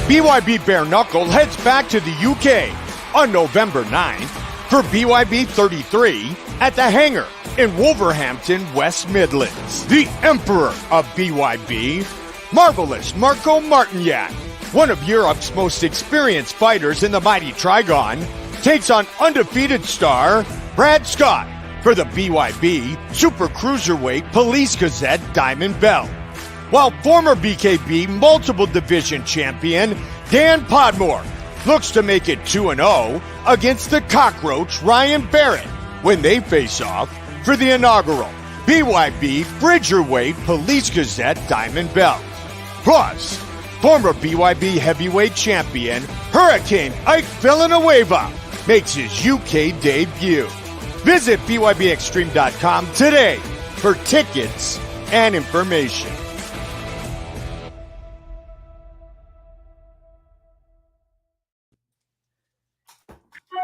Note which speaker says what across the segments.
Speaker 1: BYB Bare Knuckle heads back to the UK on November 9th for BYB 33 at the Hangar in Wolverhampton, West Midlands. The Emperor of BYB, Marvelous Marco Martignac, one of Europe's most experienced fighters in the mighty Trigon, takes on undefeated star Brad Scott for the BYB Super Cruiserweight Police Gazette Diamond Belt. While former BKB multiple division champion Dan Podmore looks to make it 2-0 against the cockroach Ryan Barrett when they face off for the inaugural BYB Bridgerweight Police Gazette Diamond Belt. Plus, former BYB heavyweight champion Hurricane Ike Villanueva makes his UK debut. Visit BYBExtreme.com today for tickets and information.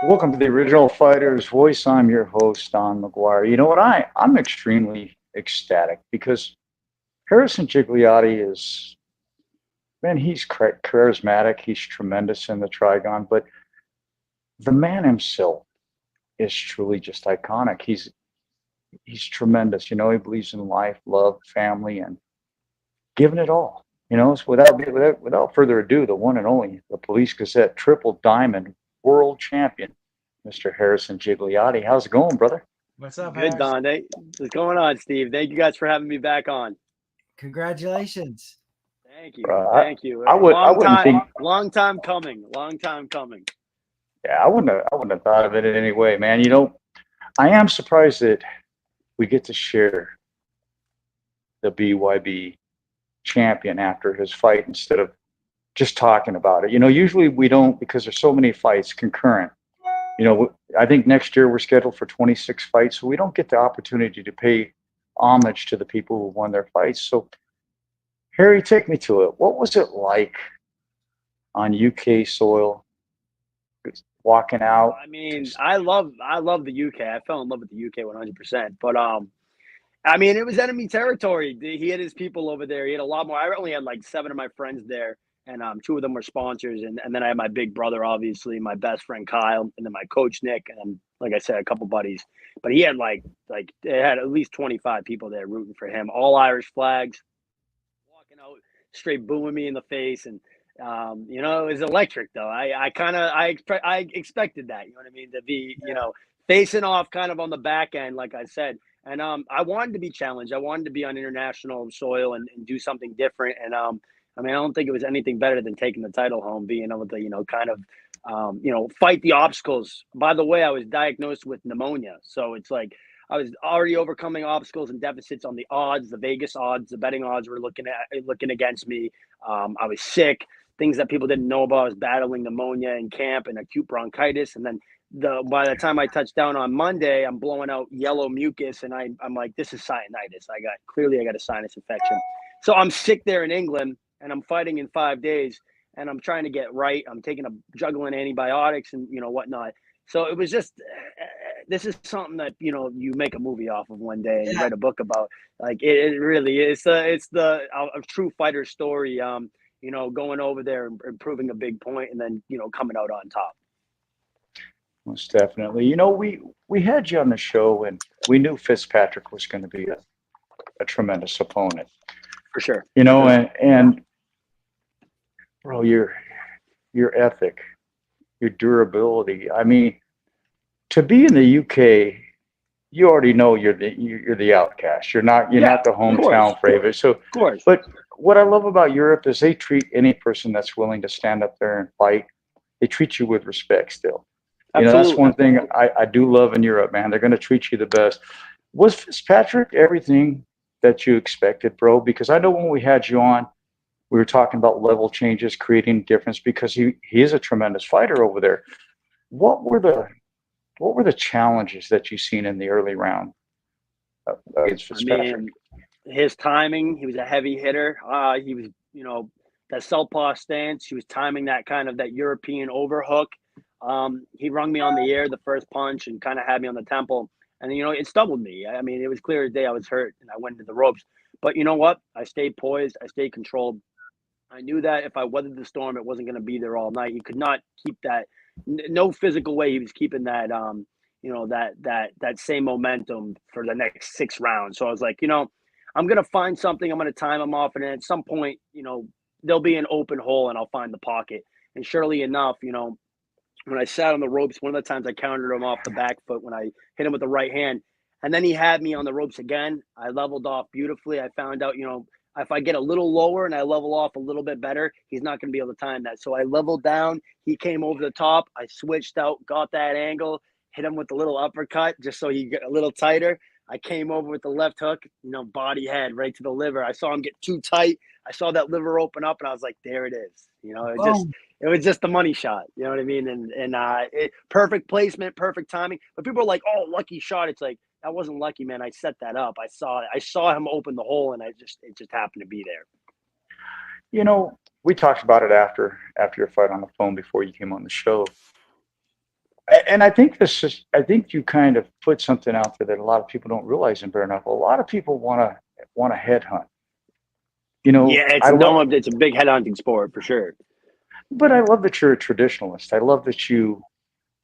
Speaker 2: Welcome to the Original Fighter's Voice. I'm your host, Don Mcguire. You know what? I'm extremely ecstatic because Harrison Gigliotti is, man, he's charismatic. He's tremendous in the Trigon, but the man himself is truly just iconic. He's tremendous. You know, he believes in life, love, family, and giving it all. You know, so without further ado, the one and only, the Police Gazette Triple Diamond World Champion, Mr. Harrison Gigliotti. How's it going, brother?
Speaker 3: What's up,
Speaker 4: Good, Don. Hey, what's going on, Steve? Thank you guys for having me back on.
Speaker 3: Congratulations.
Speaker 4: Thank you. Thank you. Long time coming.
Speaker 2: Yeah, I wouldn't have thought of it in any way, man. You know, I am surprised that we get to share the BYB champion after his fight instead of just talking about it. You know, usually we don't, because there's so many fights concurrent. You know, I think next year we're scheduled for 26 fights, so we don't get the opportunity to pay homage to the people who won their fights. So, Harry, take me to it. What was it like on UK soil, walking out?
Speaker 4: I mean, I love the UK. I fell in love with the UK 100%. But I mean, it was enemy territory. He had his people over there. He had a lot more. I only had like 7 of my friends there. And 2 of them were sponsors, and then I had my big brother, obviously, my best friend Kyle, and then my coach Nick, and like I said, a couple buddies. But he had like it had at least 25 people there rooting for him, all Irish flags, walking out straight booing me in the face, and you know, it was electric though. I expected that, you know what I mean, to be facing off kind of on the back end, like I said, and I wanted to be challenged. I wanted to be on international soil and do something different, and I mean, I don't think it was anything better than taking the title home, being able to, kind of, fight the obstacles. By the way, I was diagnosed with pneumonia. So it's like I was already overcoming obstacles and deficits on the odds, the Vegas odds, the betting odds were looking against me. I was sick, things that people didn't know about. I was battling pneumonia in camp and acute bronchitis. And then by the time I touched down on Monday, I'm blowing out yellow mucus. And I'm like, this is sinusitis. I got a sinus infection. So I'm sick there in England. And I'm fighting in 5 days, and I'm trying to get right. I'm juggling antibiotics and whatnot. So it was just, this is something that you make a movie off of one day and write a book about. Like it really is. It's a true fighter story. Going over there and proving a big point, and then coming out on top.
Speaker 2: Most definitely. You know, we had you on the show, and we knew Fitzpatrick was going to be a tremendous opponent.
Speaker 4: For sure.
Speaker 2: You know, and bro, your ethic, your durability. I mean, to be in the UK, you already know you're the outcast. You're not the hometown favorite. So, of
Speaker 4: course.
Speaker 2: But what I love about Europe is they treat any person that's willing to stand up there and fight. They treat you with respect still.
Speaker 4: Absolutely.
Speaker 2: That's one thing I do love in Europe, man. They're going to treat you the best. Was Fitzpatrick everything that you expected, bro? Because I know when we had you on, we were talking about level changes, creating a difference, because he is a tremendous fighter over there. What were the challenges that you've seen in the early round against Fitzpatrick?
Speaker 4: I mean, his timing, he was a heavy hitter. He was, that southpaw stance. He was timing that kind of that European overhook. He rung me on the air the first punch and kind of had me on the temple. And, it stumbled me. I mean, it was clear as day I was hurt and I went into the ropes. But you know what? I stayed poised. I stayed controlled. I knew that if I weathered the storm, it wasn't going to be there all night. He could not keep that. No physical way he was keeping that. That same momentum for the next 6 rounds. So I was like, I'm going to find something. I'm going to time him off, and then at some point, there'll be an open hole, and I'll find the pocket. And surely enough, when I sat on the ropes, one of the times I countered him off the back foot when I hit him with the right hand. And then he had me on the ropes again. I leveled off beautifully. I found out, if I get a little lower and I level off a little bit better, he's not going to be able to time that. So I leveled down. He came over the top. I switched out, got that angle, hit him with the little uppercut just so he get a little tighter. I came over with the left hook, body head right to the liver. I saw him get too tight. I saw that liver open up, and I was like, there it is. It was just the money shot. You know what I mean? And perfect placement, perfect timing. But people are like, oh, lucky shot. It's like, that wasn't lucky, man. I set that up. I saw him open the hole, and it just happened to be there.
Speaker 2: We talked about it after your fight on the phone before you came on the show. And I think you kind of put something out there that a lot of people don't realize in bare knuckle. A lot of people want to headhunt.
Speaker 4: Yeah, it's a big headhunting sport for sure.
Speaker 2: But I love that you're a traditionalist. I love that you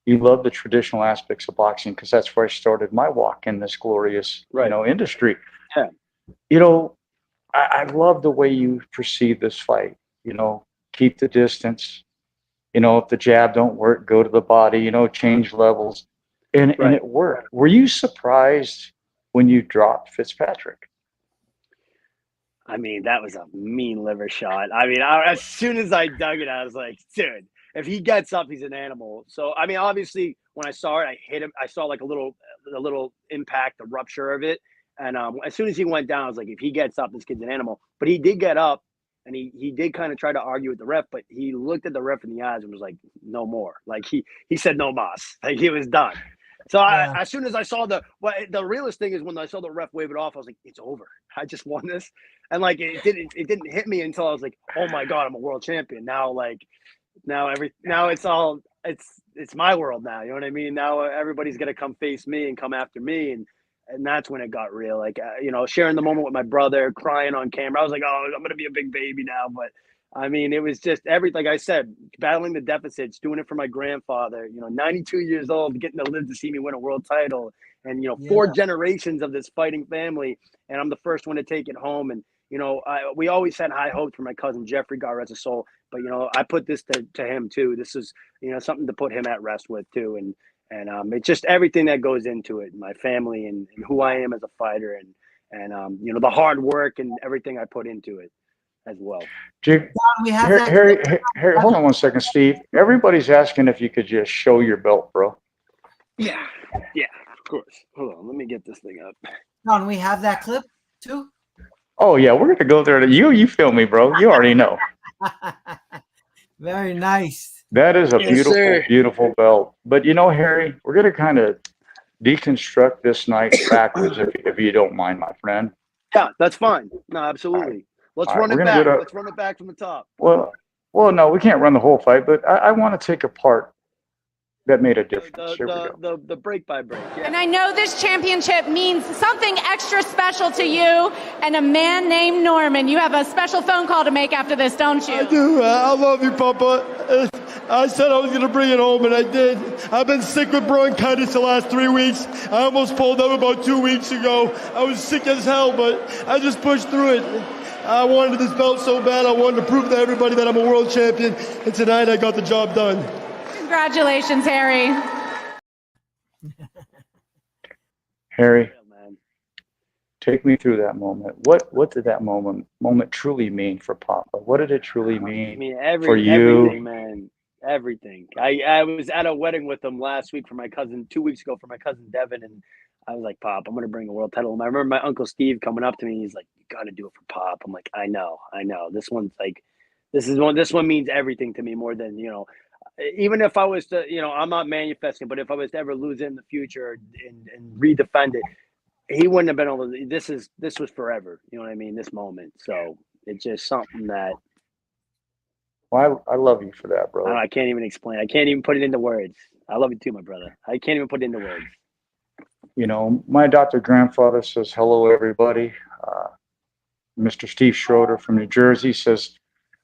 Speaker 2: love the traditional aspects of boxing, because that's where I started my walk in this glorious, industry.
Speaker 4: Yeah.
Speaker 2: I love the way you perceive this fight. Keep the distance. If the jab don't work, go to the body. Change levels, and it worked. Were you surprised when you dropped Fitzpatrick?
Speaker 4: I mean, that was a mean liver shot. I mean, as soon as I dug it, I was like, dude, if he gets up, he's an animal. So, I mean, obviously, when I saw it, I hit him. I saw like a little impact, the rupture of it. And as soon as he went down, I was like, if he gets up, this kid's an animal. But he did get up, and he did kind of try to argue with the ref, but he looked at the ref in the eyes and was like, no more. Like he said, no mas. Like he was done. So as soon as I saw the realest thing is when I saw the ref wave it off, I was like, it's over. I just won this. And like, it didn't hit me until I was like, oh my God, I'm a world champion. Now it's my world now. You know what I mean? Now everybody's going to come face me and come after me. And that's when it got real. Like, sharing the moment with my brother, crying on camera. I was like, oh, I'm going to be a big baby now. But I mean, it was just like I said, battling the deficits, doing it for my grandfather, 92 years old, getting to live to see me win a world title, and, 4 generations of this fighting family. And I'm the first one to take it home. And, we always had high hopes for my cousin, Jeffrey, God rest his soul. But, I put this to him too. This is, something to put him at rest with too. And it's just everything that goes into it, my family and who I am as a fighter and the hard work and everything I put into it as well.
Speaker 2: Harry, hold on one second, Steve. Everybody's asking if you could just show your belt, bro.
Speaker 4: Yeah, of course. Hold on, let me get this thing up.
Speaker 3: Don, we have that clip too?
Speaker 2: Oh yeah, we're gonna go there. You feel me, bro. You already know.
Speaker 3: Very nice.
Speaker 2: That is a beautiful belt. But Harry, we're gonna kind of deconstruct this night backwards, if you don't mind, my friend.
Speaker 4: Yeah, that's fine. No, absolutely. Let's run it back. Let's run it back from the top.
Speaker 2: Well, no, we can't run the whole fight, but I want to take a part that made a difference.
Speaker 4: The break by break. Yeah.
Speaker 5: And I know this championship means something extra special to you and a man named Norman. You have a special phone call to make after this, don't you?
Speaker 6: I do. I love you, Papa. I said I was going to bring it home, and I did. I've been sick with bronchitis the last 3 weeks. I almost pulled up about 2 weeks ago. I was sick as hell, but I just pushed through it. I wanted this belt so bad. I wanted to prove to everybody that I'm a world champion, and tonight I got the job done.
Speaker 5: Congratulations, Harry.
Speaker 2: Harry, take me through that moment. What did that moment truly mean for Papa? What did it truly mean for you?
Speaker 4: Everything, man. Everything. I was at a wedding with him last week for my cousin, 2 weeks ago for my cousin Devin, and I was like, Pop, I'm going to bring a world title home. I remember my Uncle Steve coming up to me. He's like, you got to do it for Pop. I'm like, I know. This one's like, this one means everything to me more than, even if I was to, I'm not manifesting, but if I was to ever lose it in the future and redefend it, he wouldn't have been able to. This was forever. You know what I mean? This moment. So it's just something that.
Speaker 2: Well, I love you for that, bro.
Speaker 4: I can't even explain. I can't even put it into words. I love you too, my brother. I can't even put it into words.
Speaker 2: My adopted grandfather says, hello, everybody. Mr. Steve Schroeder from New Jersey says,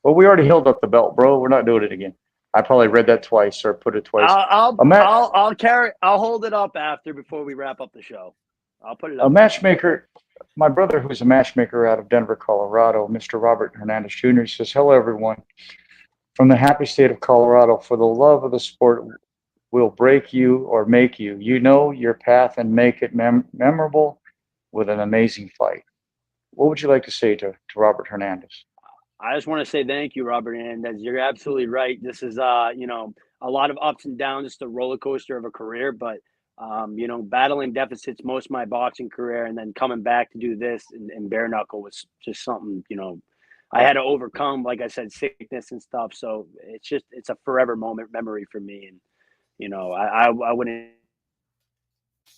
Speaker 2: Well, we already held up the belt, bro. We're not doing it again. I probably read that twice or put it twice.
Speaker 4: I'll hold it up after before we wrap up the show. I'll put it up.
Speaker 2: A matchmaker, my brother, who's a matchmaker out of Denver, Colorado, Mr. Robert Hernandez Jr., says, "Hello, everyone. From the happy state of Colorado, for the love of the sport will break you or make you. You know your path and make it memorable with an amazing fight." What would you like to say to Robert Hernandez?
Speaker 4: I just want to say thank you, Robert Hernandez. You're absolutely right. This is, you know, a lot of ups and downs, just a roller coaster of a career. But, you know, battling deficits most of my boxing career and then coming back to do this and bare knuckle was just something, you know, I had to overcome, like I said, sickness and stuff. So it's a forever memory for me. And, you know, I wouldn't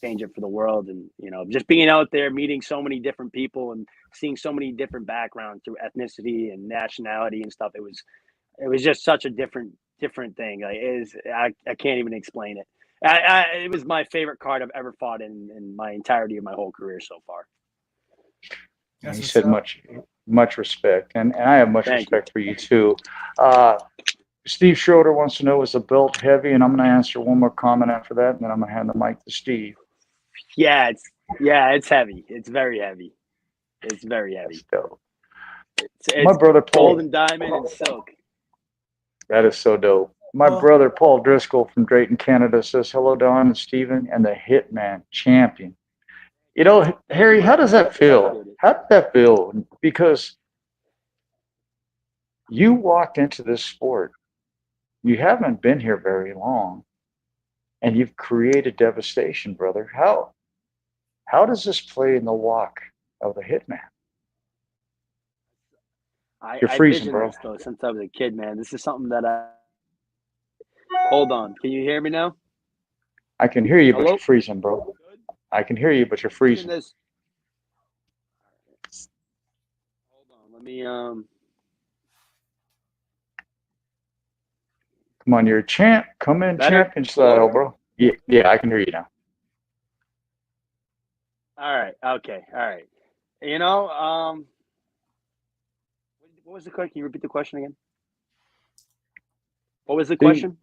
Speaker 4: change it for the world. And, you know, just being out there, meeting so many different people and seeing so many different backgrounds through ethnicity and nationality and stuff. It was just such a different thing. Like I can't even explain it. It was my favorite card I've ever fought in my entirety of my whole career so far.
Speaker 2: He said much respect, and I have much respect for you too. Steve Schroeder wants to know, is the belt heavy? And I'm going to answer one more comment after that, and then I'm going to hand the mic to Steve.
Speaker 4: Yeah, it's heavy. It's very heavy. It's very heavy. It's
Speaker 2: my brother Paul,
Speaker 4: gold and diamond and silk.
Speaker 2: That is so dope. My brother Paul Driscoll from Drayton, Canada says, "Hello, Don and Steven and the Hitman champion." You know, Harry, how does that feel? How did that feel? Because you walked into this sport. You haven't been here very long, and you've created devastation, brother. How does this play in the walk of the Hitman? You're freezing, bro.
Speaker 4: Though, since I was a kid, man. This is something that Hold on. Can you hear me now?
Speaker 2: I can hear you, but you're freezing, bro. I can hear you, but you're freezing.
Speaker 4: Hold on. Let me
Speaker 2: Come on, you're a champ. Come in, champion style, bro. Yeah, I can hear you now.
Speaker 4: All right. Okay. All right. You know, what was the question? Can you repeat the question again? What was the question?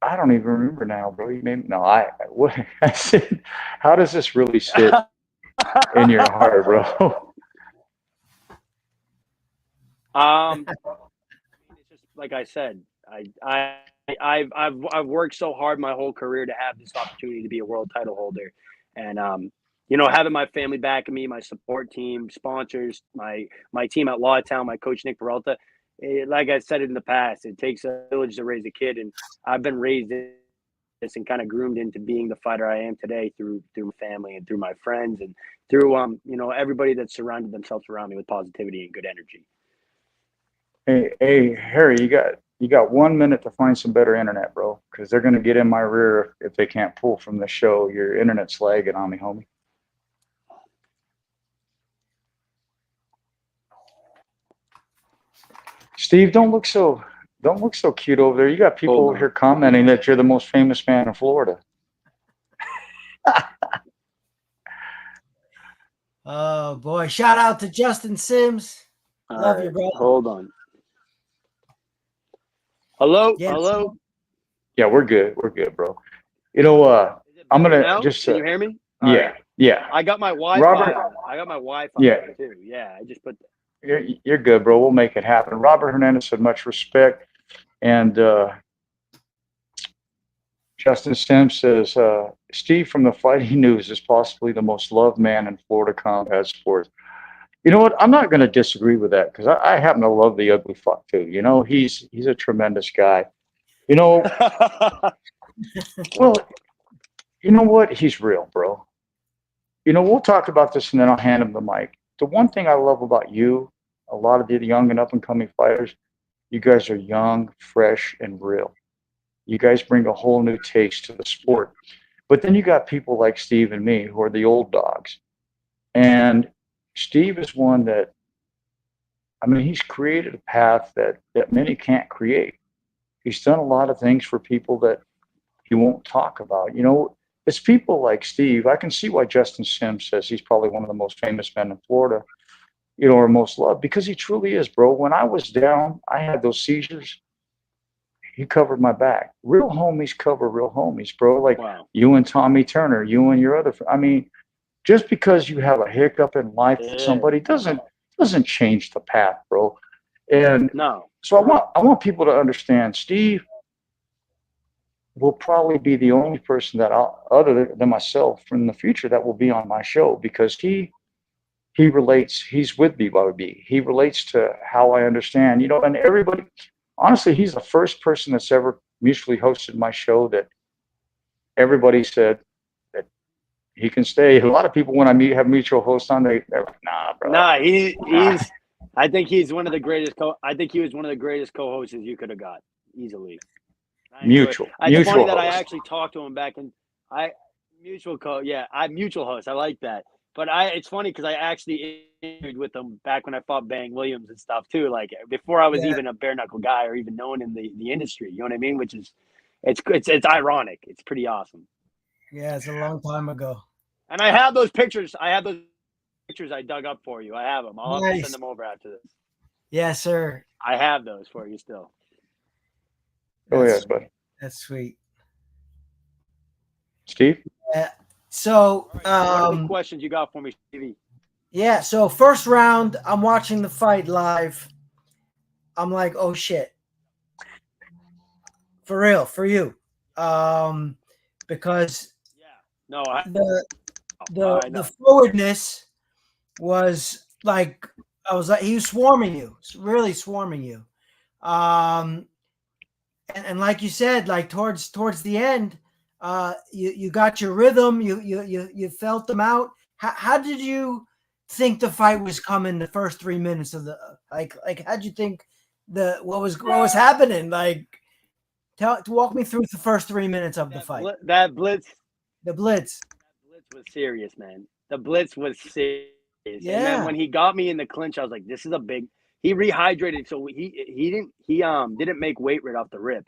Speaker 2: I don't even remember now, bro. You made I said, how does this really sit in your heart, bro?
Speaker 4: It's just like I said, I've worked so hard my whole career to have this opportunity to be a world title holder, and you know, having my family backing me, my support team, sponsors, my team at Lawtown, my coach Nick Peralta. Like I said in the past, it takes a village to raise a kid, and I've been raised in this and kind of groomed into being the fighter I am today through my family and through my friends and through you know, everybody that surrounded themselves around me with positivity and good energy.
Speaker 2: Hey, Harry, you got 1 minute to find some better internet, bro, because they're gonna get in my rear if they can't pull from the show. Your internet's lagging on me, homie. Steve, don't look so cute over there. You got people over here commenting that you're the most famous man in Florida.
Speaker 3: Oh boy! Shout out to Justin Sims. Love you, bro.
Speaker 4: Hold on. Hello.
Speaker 3: Yes.
Speaker 4: Hello.
Speaker 2: Yeah, we're good. We're good, bro. You know, I'm gonna just.
Speaker 4: Can you hear me?
Speaker 2: Yeah.
Speaker 4: I got my Wi-Fi.
Speaker 2: Robert,
Speaker 4: I got my Wi-Fi too. Yeah, I just put.
Speaker 2: You're good, bro. We'll make it happen. Robert Hernandez said much respect, and Justin Sims says Steve from the Fighting News is possibly the most loved man in Florida combat sports. You know what? I'm not going to disagree with that because I happen to love the ugly fuck too. You know, he's a tremendous guy. You know, well, you know what? He's real, bro. You know, we'll talk about this and then I'll hand him the mic. The one thing I love about you, a lot of the young and up and coming fighters, you guys are young, fresh, and real. You guys bring a whole new taste to the sport. But then you got people like Steve and me who are the old dogs. And Steve is one that, I mean, he's created a path that many can't create. He's done a lot of things for people that he won't talk about. You know, it's people like Steve. I can see why Justin Sims says he's probably one of the most famous men in Florida. or most loved, because he truly is, bro. When I was down, I had those seizures. He covered my back. Real homies cover real homies, bro. Like
Speaker 4: Wow.
Speaker 2: you and Tommy Turner, you and your other. I mean, just because you have a hiccup in life with somebody doesn't change the path, bro. And
Speaker 4: No.
Speaker 2: so I want people to understand. Steve will probably be the only person that other than myself in the future that will be on my show, because he relates. He's with BYB. He relates to how I understand. And everybody. Honestly, he's the first person that's ever mutually hosted my show that everybody said that he can stay. A lot of people, when I have mutual hosts on, they're like, nah, bro.
Speaker 4: Nah, he's. I think he's one of the greatest. I think he was one of the greatest co-hosts you could have got easily.
Speaker 2: Mutual
Speaker 4: It's funny that
Speaker 2: host.
Speaker 4: I actually talked to him back in mutual host. I like that. But it's funny because I actually interviewed with him back when I fought Bang Williams and stuff too. Like before I was even a bare knuckle guy or even known in the industry. You know what I mean? Which is, it's ironic. It's pretty awesome.
Speaker 3: Yeah, it's a long time ago.
Speaker 4: And I have those pictures. I dug up for you. I have them. I'll have to send them over after this.
Speaker 3: Yes, sir.
Speaker 4: I have those for you still.
Speaker 2: Go ahead, buddy.
Speaker 3: That's sweet.
Speaker 2: Steve?
Speaker 3: So,
Speaker 4: what are the questions you got for me, Stevie?
Speaker 3: Yeah, so first round, I'm watching the fight live. I'm like, oh shit. For real, for you. Because the forwardness was like, I was like, he was swarming you, really swarming you. And like you said, like towards the end, you got your rhythm, you felt them out. How did you think the fight was coming the first 3 minutes of the like how'd you think what was happening? Like walk me through the first 3 minutes of the fight.
Speaker 4: The blitz
Speaker 3: was
Speaker 4: serious, man. The blitz was serious.
Speaker 3: Yeah.
Speaker 4: And then when he got me in the clinch, I was like, this is a big. He rehydrated, so he didn't make weight right off the rip.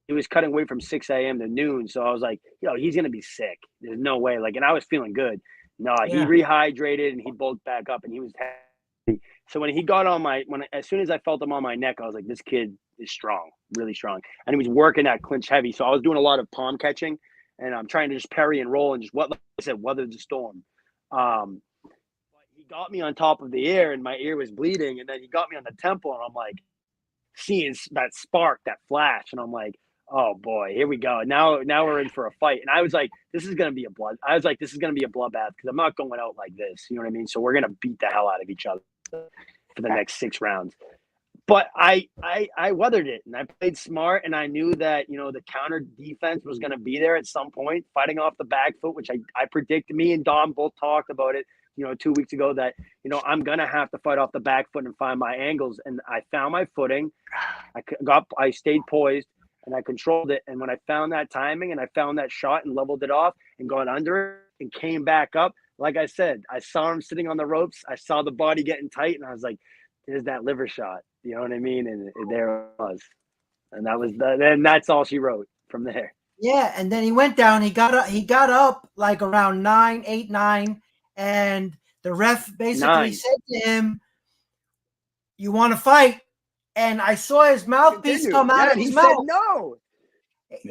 Speaker 4: He was cutting weight from 6 a.m. to noon, so I was like, he's gonna be sick. There's no way. Like, and I was feeling good. No, he rehydrated and he bulked back up, and he was heavy. So when he got on as soon as I felt him on my neck, I was like, this kid is strong, really strong, and he was working that clinch heavy. So I was doing a lot of palm catching, and I'm trying to just parry and roll and just like I said, weather the storm. He got me on top of the ear and my ear was bleeding, and then he got me on the temple, and I'm like seeing that spark, that flash, and I'm like, oh boy, here we go. Now we're in for a fight. And I was like, this is gonna be a bloodbath because I'm not going out like this. You know what I mean? So we're gonna beat the hell out of each other for the next 6 rounds. But I weathered it, and I played smart, and I knew that the counter defense was gonna be there at some point, fighting off the back foot, which I predicted. Me and Dom both talked about it 2 weeks ago, that I'm gonna have to fight off the back foot and find my angles, and I found my footing. I stayed poised and I controlled it, and when I found that timing and I found that shot and leveled it off and got under it and came back up, like I said, I saw him sitting on the ropes, I saw the body getting tight, and I was like, there's that liver shot, you know what I mean? And there it was, and then that's all she wrote from there.
Speaker 3: Yeah, and then he went down. He got up like around 8, 9, and the ref basically said to him, "You want to fight?" And I saw his mouthpiece come out of his mouth.
Speaker 4: Said no.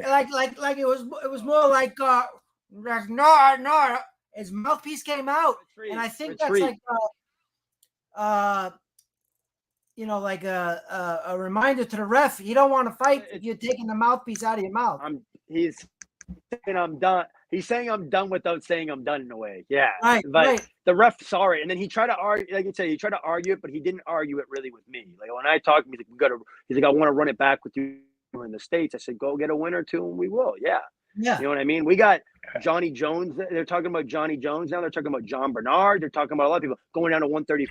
Speaker 3: Like it was more like no. His mouthpiece came out, and I think that's like like a reminder to the ref. You don't want to fight if you're taking the mouthpiece out of your mouth.
Speaker 4: He's saying I'm done. He's saying I'm done without saying I'm done in a way. Yeah.
Speaker 3: Right.
Speaker 4: But the ref saw it, and then he tried to argue. Like you said, he tried to argue it, but he didn't argue it really with me. Like when I talked, he's like, I want to run it back with you in the States. I said, go get a win or two, and we will. Yeah.
Speaker 3: Yeah.
Speaker 4: You know what I mean? We got Johnny Jones. They're talking about Johnny Jones now. They're talking about John Bernard. They're talking about a lot of people going down to 130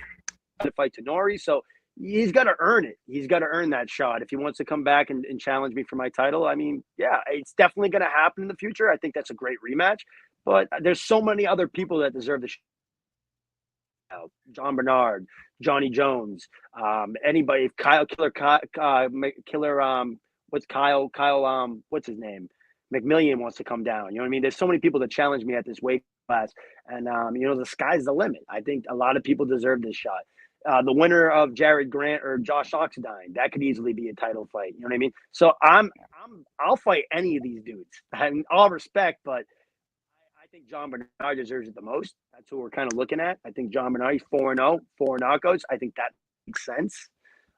Speaker 4: to fight Tenori. So he's got to earn it. He's got to earn that shot if he wants to come back and challenge me for my title. I mean, yeah, it's definitely going to happen in the future. I think that's a great rematch. But there's so many other people that deserve the John Bernard, Johnny Jones, anybody, what's his name? McMillian wants to come down. You know what I mean? There's so many people that challenge me at this weight class, and the sky's the limit. I think a lot of people deserve this shot. The winner of Jared Grant or Josh Oxendine, that could easily be a title fight. You know what I mean? So I'll fight any of these dudes. And all respect, but I think John Bernard deserves it the most. That's who we're kind of looking at. I think John Bernard, he's 4-0, 4 knockouts. I think that makes sense.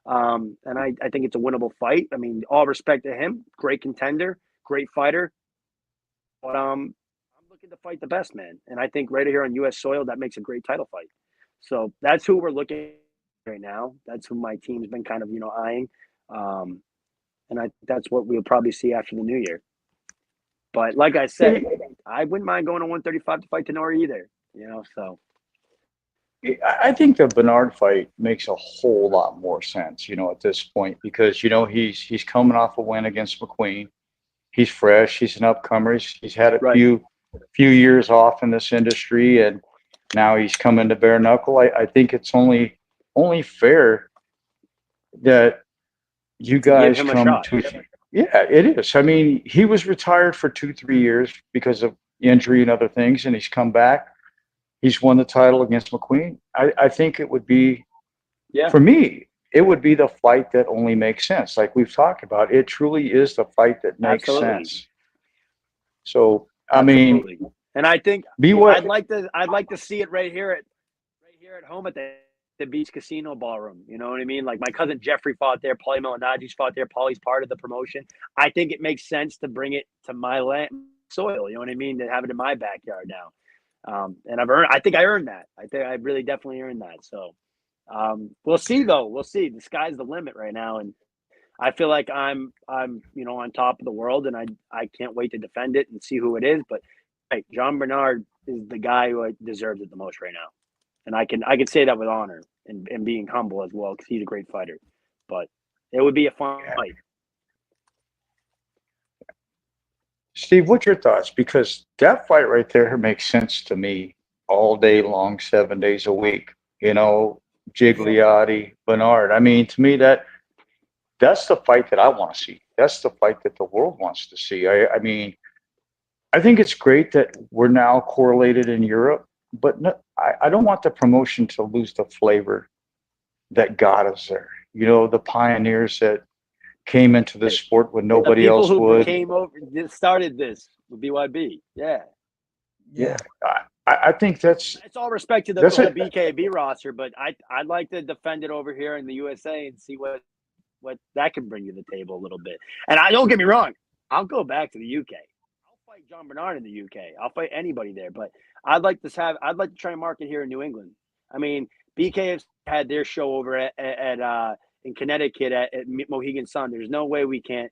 Speaker 4: And I think it's a winnable fight. I mean, all respect to him. Great contender, great fighter. But I'm looking to fight the best, man. And I think right here on U.S. soil, that makes a great title fight. So that's who we're looking at right now. That's who my team's been kind of, eyeing. And that's what we'll probably see after the new year. But like I said, I wouldn't mind going to 135 to fight Tenori either, so.
Speaker 2: I think the Bernard fight makes a whole lot more sense, at this point, because, he's coming off a win against McQueen. He's fresh. He's an upcomer. He's had a few years off in this industry, and now he's coming to bare knuckle. I think it's only fair that you guys come to. Yeah, it is. I mean, he was retired for 2-3 years because of injury and other things, and he's come back. He's won the title against McQueen. I think it would be, for me, it would be the fight that only makes sense. Like we've talked about, it truly is the fight that makes sense. So, I mean,
Speaker 4: and I think I'd like to see it right here at home at the Beach Casino Ballroom. You know what I mean? Like my cousin Jeffrey fought there, Paulie Malignaggi's fought there. Paulie's part of the promotion. I think it makes sense to bring it to my land soil. You know what I mean? To have it in my backyard now. And I think I earned that. I think I really definitely earned that. So we'll see though. We'll see. The sky's the limit right now. And I feel like I'm on top of the world, and I can't wait to defend it and see who it is. But hey, John Bernard is the guy who deserves it the most right now. And I can say that with honor and being humble as well, because he's a great fighter. But it would be a fun fight.
Speaker 2: Steve, what's your thoughts? Because that fight right there makes sense to me all day long, 7 days a week. Gigliotti, Bernard. I mean, to me, that's the fight that I want to see. That's the fight that the world wants to see. I mean, I think it's great that we're now correlated in Europe, but no, I don't want the promotion to lose the flavor that got us there. The pioneers that came into the sport when nobody else would.
Speaker 4: Came over, started this with BYB. Yeah.
Speaker 2: I think that's.
Speaker 4: It's all respect to the BKB roster, but I'd like to defend it over here in the USA and see what that can bring to the table a little bit. And don't get me wrong, I'll go back to the UK. I'll fight John Bernard in the UK. I'll fight anybody there, but I'd like to try and market here in New England. I mean, BK has had their show over at in Connecticut at Mohegan Sun. There's no way we can't,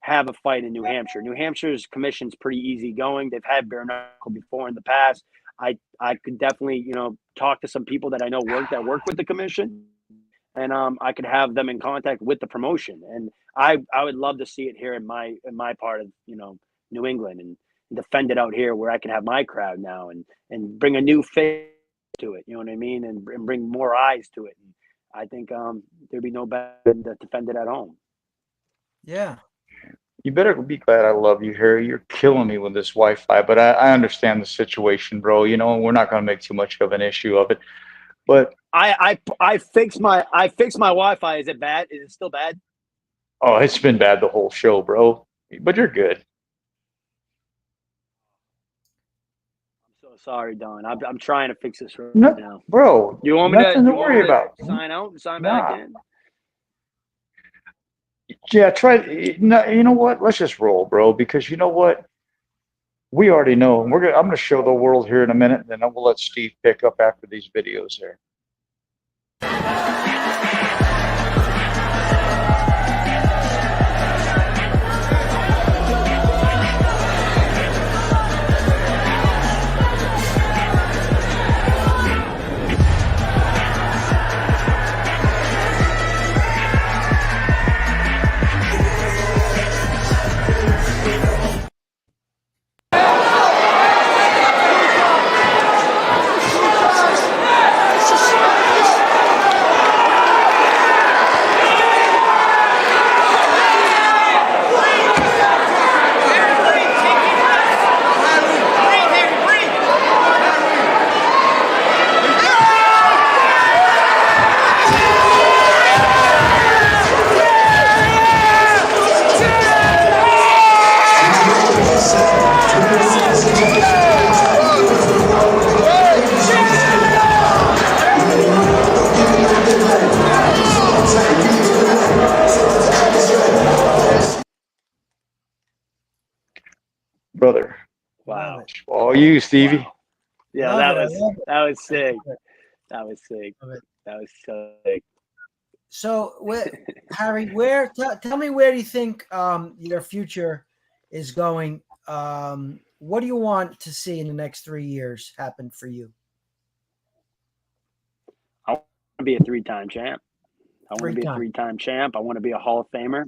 Speaker 4: have a fight in New Hampshire. New Hampshire's commission's pretty easy going. They've had bare knuckle before in the past. I could definitely, talk to some people that I know work with the commission, and I could have them in contact with the promotion. And I would love to see it here in my part of New England and defend it out here where I can have my crowd now and bring a new face to it. You know what I mean? And bring more eyes to it. And I think there'd be no better than to defend it at home.
Speaker 3: Yeah.
Speaker 2: You better be glad I love you, Harry. You're killing me with this Wi-Fi, but I understand the situation, bro. We're not going to make too much of an issue of it. But
Speaker 4: I fixed my Wi-Fi. Is it bad? Is it still bad?
Speaker 2: Oh, it's been bad the whole show, bro. But you're good.
Speaker 4: I'm so sorry, Don. I'm trying to fix this right now,
Speaker 2: bro.
Speaker 4: You want me
Speaker 2: nothing to worry about?
Speaker 4: Sign out and sign back in.
Speaker 2: Yeah, try. No, you know what? Let's just roll, bro. Because you know what? We already know. I'm going to show the world here in a minute, and then we'll let Steve pick up after these videos here. about you, Stevie?
Speaker 4: Wow. Yeah,
Speaker 3: Love
Speaker 4: that
Speaker 3: it, I
Speaker 4: was
Speaker 3: love it.
Speaker 4: that was sick. That was sick.
Speaker 3: Love it.
Speaker 4: That was so sick.
Speaker 3: So, Harry, tell me where do you think your future is going? What do you want to see in the next 3 years happen for you?
Speaker 4: I want to be a 3-time champ. I want to be a
Speaker 3: 3-time.
Speaker 4: 3-time champ. I want to be a Hall of Famer.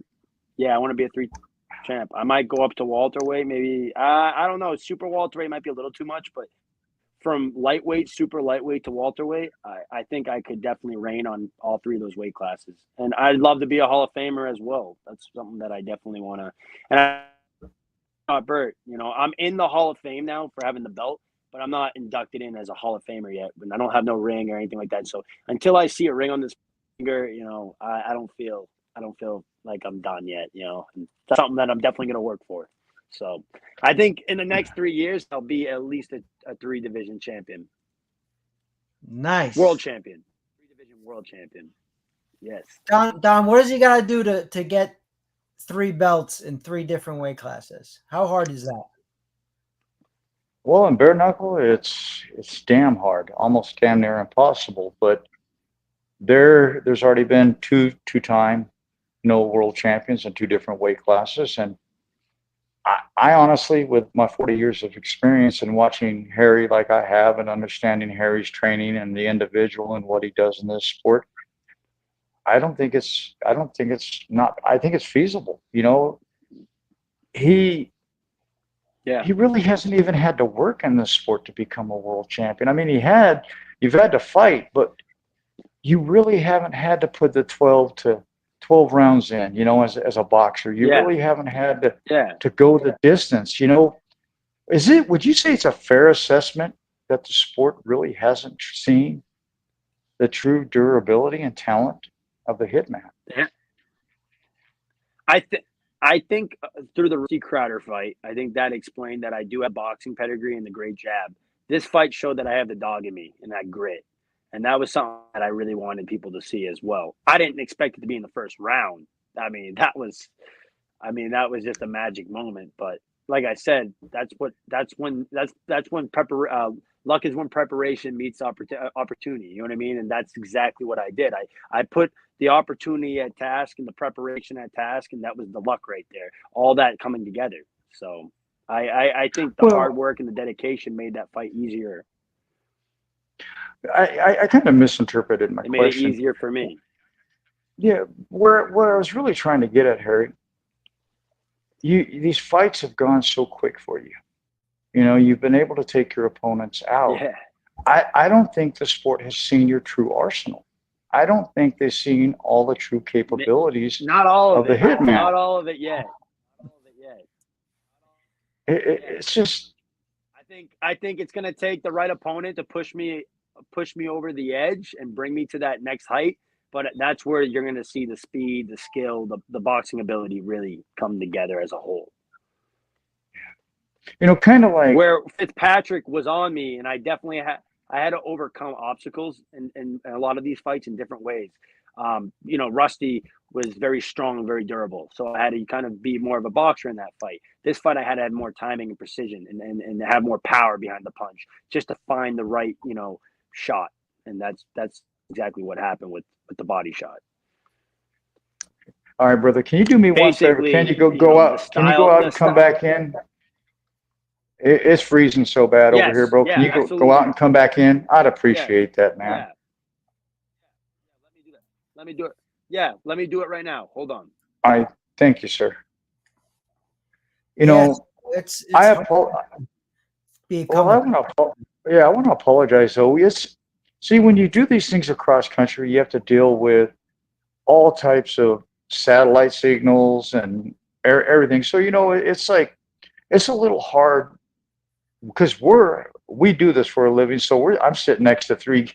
Speaker 4: Yeah, I want to be a 3-time champ. I might go up to welterweight, maybe. I don't know. Super welterweight might be a little too much, but from lightweight, super lightweight to welterweight, I think I could definitely reign on all 3 of those weight classes. And I'd love to be a Hall of Famer as well. That's something that I definitely want to. And Bert, I'm in the Hall of Fame now for having the belt, but I'm not inducted in as a Hall of Famer yet. And I don't have no ring or anything like that. So until I see a ring on this finger, I don't feel like I'm done yet. And that's something that I'm definitely going to work for. So I think in the next 3 years, I'll be at least a 3-division champion.
Speaker 3: Nice.
Speaker 4: World champion. 3-division world champion. Yes.
Speaker 3: Don, what does he got to do to get 3 belts in 3 different weight classes? How hard is that?
Speaker 2: Well, in bare knuckle, it's damn hard, almost damn near impossible. But there's already been two-time world champions in 2 different weight classes, and I honestly, with my 40 years of experience and watching Harry like I have and understanding Harry's training and the individual and what he does in this sport, I think it's feasible. He really hasn't even had to work in this sport to become a world champion. I mean, you've had to fight, but you really haven't had to put the 12 rounds in, as a boxer. You really haven't had to go the distance. Would you say it's a fair assessment that the sport really hasn't seen the true durability and talent of the Hitman?
Speaker 4: Yeah. I think through the Rusty Crowder fight, I think that explained that I do have boxing pedigree and the great jab. This fight showed that I have the dog in me and that grit. And that was something that I really wanted people to see as well. I didn't expect it to be in the first round. I mean, that was just a magic moment. But like I said, luck is when preparation meets opportunity. You know what I mean? And that's exactly what I did. I put the opportunity at task and the preparation at task, and that was the luck right there. All that coming together. So I think the hard work and the dedication made that fight easier.
Speaker 2: I kind of misinterpreted my
Speaker 4: question. It made it easier for me.
Speaker 2: Yeah, where I was really trying to get at, Harry, these fights have gone so quick for you. You've been able to take your opponents out.
Speaker 4: Yeah.
Speaker 2: I don't think the sport has seen your true arsenal. I don't think they've seen all the true capabilities
Speaker 4: Not all of
Speaker 2: the Hitman.
Speaker 4: Not all of it yet.
Speaker 2: It's just.
Speaker 4: I think it's going to take the right opponent to push me over the edge and bring me to that next height. But that's where you're going to see the speed, the skill, the boxing ability really come together as a whole.
Speaker 2: Kind of like
Speaker 4: where Fitzpatrick was on me, and I definitely had to overcome obstacles in a lot of these fights in different ways. Rusty was very strong and very durable, so I had to kind of be more of a boxer in that fight. This fight, I had to have more timing and precision and have more power behind the punch just to find the right, shot. And that's exactly what happened with the body shot.
Speaker 2: All right, brother. Can you do me one favor? Can you go out? Can you go out and come back in? It's freezing so bad over here, bro. Can you go out and come back in? I'd appreciate that, man.
Speaker 4: Yeah. Let me do it. Yeah, let me do it right now. Hold on.
Speaker 2: All right. Thank you, sir. I want to apologize, though. See, when you do these things across country, you have to deal with all types of satellite signals and everything. So, it's like, it's a little hard because we do this for a living. So I'm sitting next to 3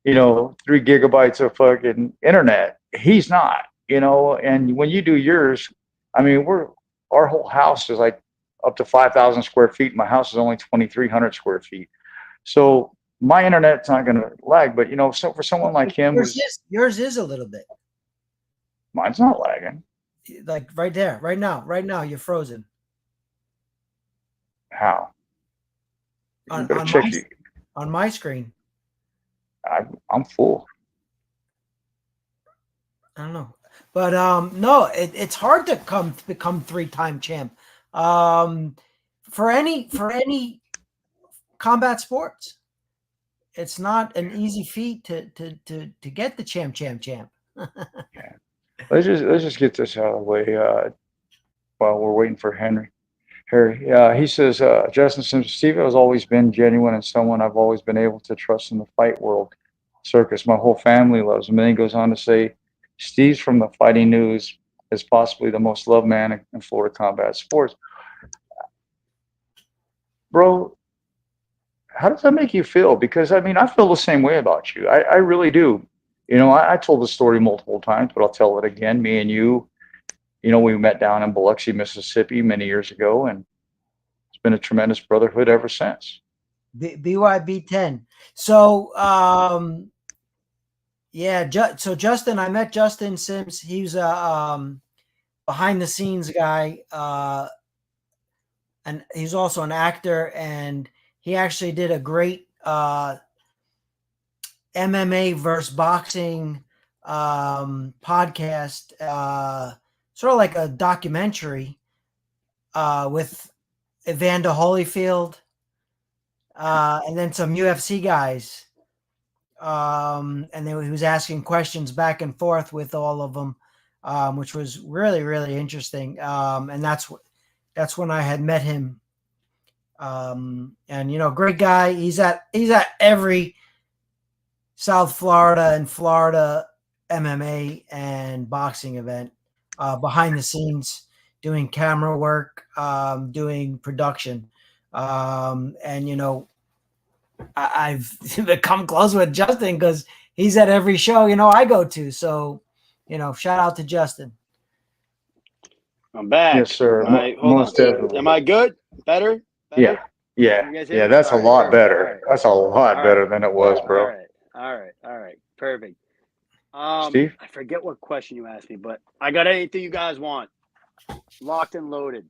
Speaker 2: gigabytes of fucking internet. He's not, and when you do yours, I mean, our whole house is like up to 5,000 square feet. My house is only 2,300 square feet. So my internet's not going to lag, but so for someone like him,
Speaker 3: yours is a little bit.
Speaker 2: Mine's not lagging.
Speaker 3: Like right there, right now, you're frozen.
Speaker 2: How?
Speaker 3: on,
Speaker 2: Better
Speaker 3: on
Speaker 2: check
Speaker 3: my
Speaker 2: you.
Speaker 3: on my screen.
Speaker 2: I'm full.
Speaker 3: I don't know, but no, it's hard to become 3-time champ. For any combat sports, it's not an easy feat to get the champ.
Speaker 2: Yeah. Let's just get this out of the way while we're waiting for Henry. Harry, he says, Justin Simpson, Steve has always been genuine and someone I've always been able to trust in the fight world circus. My whole family loves him. And then he goes on to say, Steve's from the Fighting News is possibly the most loved man in Florida combat sports. Bro, how does that make you feel? Because I mean, I feel the same way about you. I really do. You know, I told the story multiple times, but I'll tell it again. Me and you, we met down in Biloxi, Mississippi many years ago, and it's been a tremendous brotherhood ever since.
Speaker 3: BYB 10. So, yeah. So Justin, I met Justin Sims. He's a behind the scenes guy, and he's also an actor. And he actually did a great MMA versus boxing podcast, sort of like a documentary with Evander Holyfield and then some UFC guys. And he was asking questions back and forth with all of them, which was really, really interesting. And that's when I had met him. And great guy. He's at every South Florida and Florida MMA and boxing event, behind the scenes, doing camera work, doing production. And I've become close with Justin because he's at every show I go to. So shout out to Justin.
Speaker 4: I'm back.
Speaker 2: Yes, sir.
Speaker 4: Most definitely. Am I good? Better?
Speaker 2: Yeah. That's a lot better. Right. That's a lot better than it was, bro.
Speaker 4: All right. Perfect.
Speaker 2: Steve?
Speaker 4: I forget what question you asked me, but I got anything you guys want. Locked and loaded.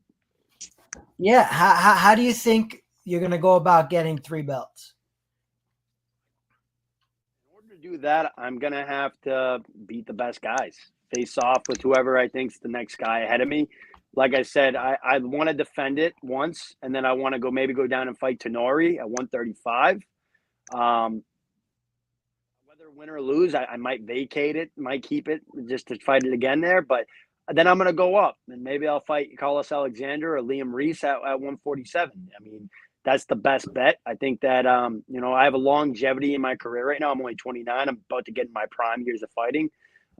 Speaker 3: Yeah. How do you think you're going to go about getting 3 belts?
Speaker 4: In order to do that, I'm going to have to beat the best guys. Face off with whoever I think's the next guy ahead of me. Like I said, I want to defend it once, and then I want to go down and fight Tenori at 135. Whether win or lose, I might vacate it, might keep it just to fight it again there. But then I'm going to go up, and maybe I'll fight Carlos Alexander or Liam Reese at 147. I mean, that's the best bet. I think that, I have a longevity in my career right now. I'm only 29. I'm about to get in my prime years of fighting.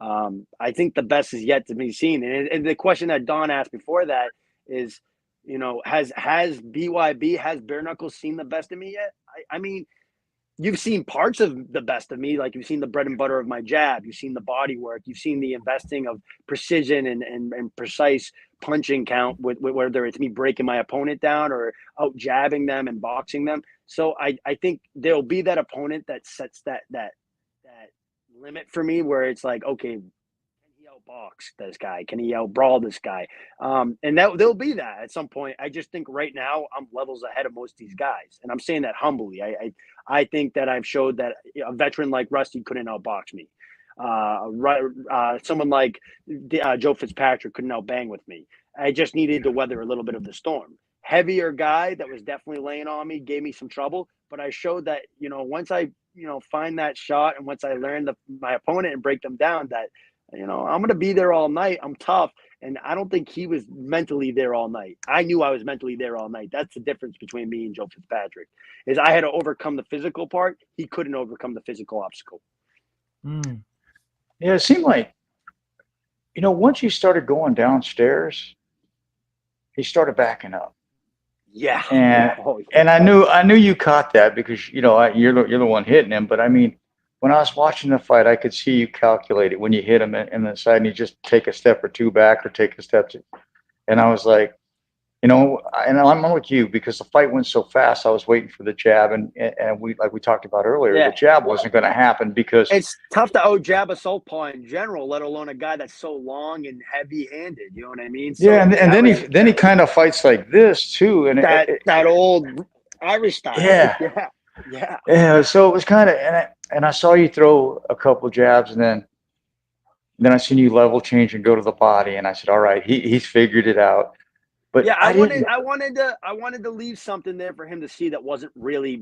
Speaker 4: I think the best is yet to be seen. And the question that Don asked before that is, has BYB, has Bare Knuckles seen the best of me yet? I mean, you've seen parts of the best of me, like you've seen the bread and butter of my jab, you've seen the body work, you've seen the investing of precision and precise punching count, with whether it's me breaking my opponent down or out jabbing them and boxing them. So I think there'll be that opponent that sets that limit for me, where it's like, okay, can he outbox this guy? Can he outbrawl this guy? And that there'll be that at some point. I just think right now I'm levels ahead of most of these guys, and I'm saying that humbly. I think that I've showed that a veteran like Rusty couldn't outbox me. Someone like Joe Fitzpatrick couldn't outbang with me. I just needed to weather a little bit of the storm. Heavier guy that was definitely laying on me, gave me some trouble, but I showed that, once I, find that shot, and once I learn my opponent and break them down, that, I'm going to be there all night. I'm tough. And I don't think he was mentally there all night. I knew I was mentally there all night. That's the difference between me and Joe Fitzpatrick, is I had to overcome the physical part. He couldn't overcome the physical obstacle.
Speaker 2: Yeah, it seemed like, once you started going downstairs, he started backing up.
Speaker 4: Yeah.
Speaker 2: And I knew you caught that because, you're the one hitting him. But I mean, when I was watching the fight, I could see you calculate it when you hit him in the side and you just take a step or two back or take a step to, and I was like, and I'm like you, because the fight went so fast. I was waiting for the jab, and we, like we talked about earlier, the jab wasn't going to happen because
Speaker 4: it's tough to out jab a southpaw in general, let alone a guy that's so long and heavy handed. You know what I mean? So
Speaker 2: and then he kind of fights like this too, and
Speaker 4: that old Irish style.
Speaker 2: Yeah.
Speaker 4: Yeah. Yeah.
Speaker 2: Yeah. So it was kind of, and I saw you throw a couple jabs, and then I seen you level change and go to the body, and I said, all right, he's figured it out. But
Speaker 4: Yeah,
Speaker 2: I didn't.
Speaker 4: I wanted to leave something there for him to see that wasn't really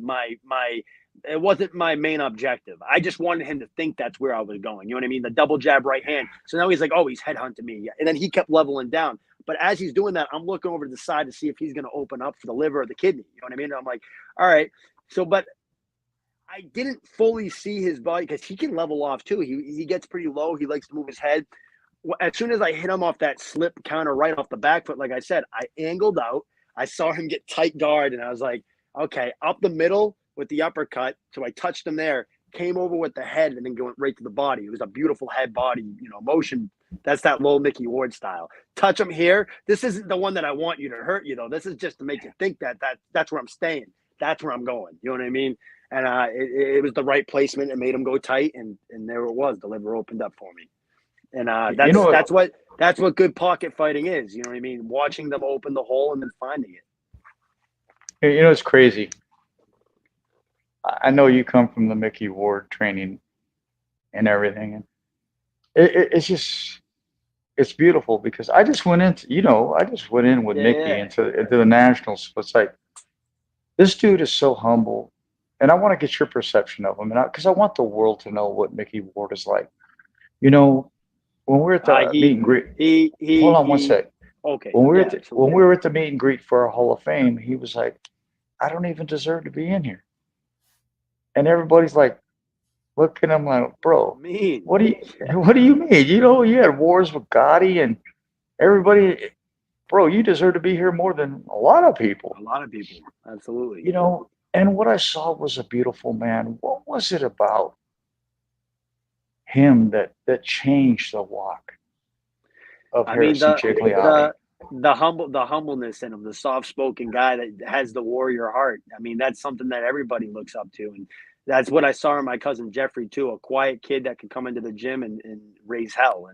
Speaker 4: it wasn't my main objective. I just wanted him to think that's where I was going. You know what I mean? The double jab right hand. So now he's like, oh, he's headhunting me. And then he kept leveling down. But as he's doing that, I'm looking over to the side to see if he's going to open up for the liver or the kidney. You know what I mean? And I'm like, all right. So, but I didn't fully see his body because he can level off too. He gets pretty low. He likes to move his head. As soon as I hit him off that slip counter right off the back foot, like I said, I angled out. I saw him get tight guard, and I was like, okay, up the middle with the uppercut. So I touched him there, came over with the head, and then went right to the body. It was a beautiful head body, motion. That's that low Mickey Ward style. Touch him here. This isn't the one that I want you to hurt you, though. This is just to make you think that's where I'm staying. That's where I'm going. You know what I mean? And it was the right placement. It made him go tight, and there it was. The liver opened up for me. And that's what good pocket fighting is. You know what I mean? Watching them open the hole and then finding it.
Speaker 2: It's crazy. I know you come from the Mickey Ward training and everything, and it's beautiful because I just went in with Mickey into the nationals. It's like this dude is so humble, and I want to get your perception of him, and because I want the world to know what Mickey Ward is like. When we were at the meet and greet, hold on one sec.
Speaker 4: Okay.
Speaker 2: When we were at the meet and greet for our Hall of Fame, he was like, "I don't even deserve to be in here," and everybody's like, looking at him like, "Bro, what do you mean? You had wars with Gotti and everybody, bro. You deserve to be here more than a lot of people."
Speaker 4: A lot of people, absolutely.
Speaker 2: And what I saw was a beautiful man. What was it about him that changed the walk of Harrison Gigliotti?
Speaker 4: The humbleness in him, the soft-spoken guy that has the warrior heart. I mean, that's something that everybody looks up to, and that's what I saw in my cousin Jeffrey too. A quiet kid that could come into the gym and raise hell,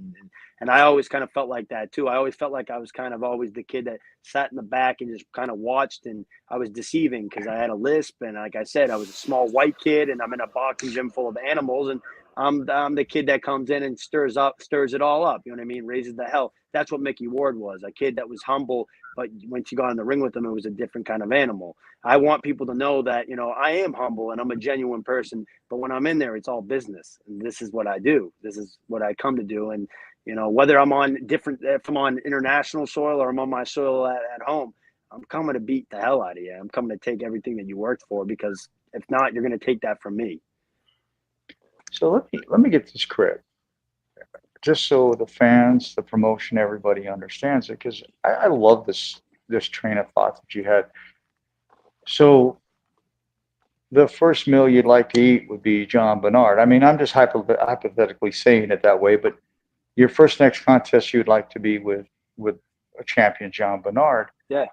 Speaker 4: and I always kind of felt like that too. I always felt like I was kind of always the kid that sat in the back and just kind of watched, and I was deceiving because I had a lisp, and like I said, I was a small white kid, and I'm in a boxing gym full of animals, and I'm the kid that comes in and stirs it all up. You know what I mean? Raises the hell. That's what Mickey Ward was, a kid that was humble, but once you got in the ring with him, it was a different kind of animal. I want people to know that, I am humble and I'm a genuine person, but when I'm in there, it's all business. And this is what I do. This is what I come to do. And, whether I'm if I'm on international soil or I'm on my soil at home, I'm coming to beat the hell out of you. I'm coming to take everything that you worked for, because if not, you're going to take that from me.
Speaker 2: So let me get this correct, just so the fans, the promotion, everybody understands it, because I love this train of thought that you had. So the first meal you'd like to eat would be John Bernard. I mean, I'm just hypothetically saying it that way, but your next contest you'd like to be with a champion, John Bernard.
Speaker 4: Yeah.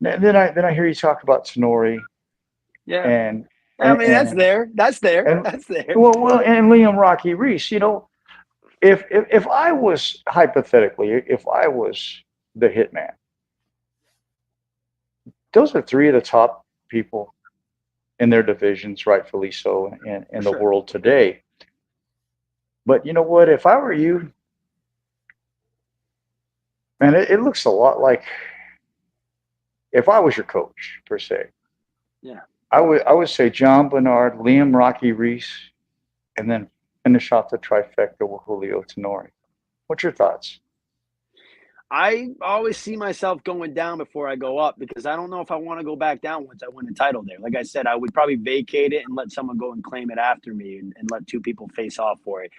Speaker 2: Then I hear you talk about Tenori.
Speaker 4: Yeah.
Speaker 2: And
Speaker 4: that's there. That's there.
Speaker 2: Well, and Liam Rocky Reese. If I was hypothetically, if I was the Hitman, those are three of the top people in their divisions, rightfully so, in the world today. But you know what? If I were you, man, it looks a lot like if I was your coach per se.
Speaker 4: Yeah.
Speaker 2: I would say John Bernard, Liam Rocky Reese, and then finish off the trifecta with Julio Tenori. What's your thoughts?
Speaker 4: I always see myself going down before I go up, because I don't know if I want to go back down once I win the title there. Like I said, I would probably vacate it and let someone go and claim it after me, and let two people face off for it.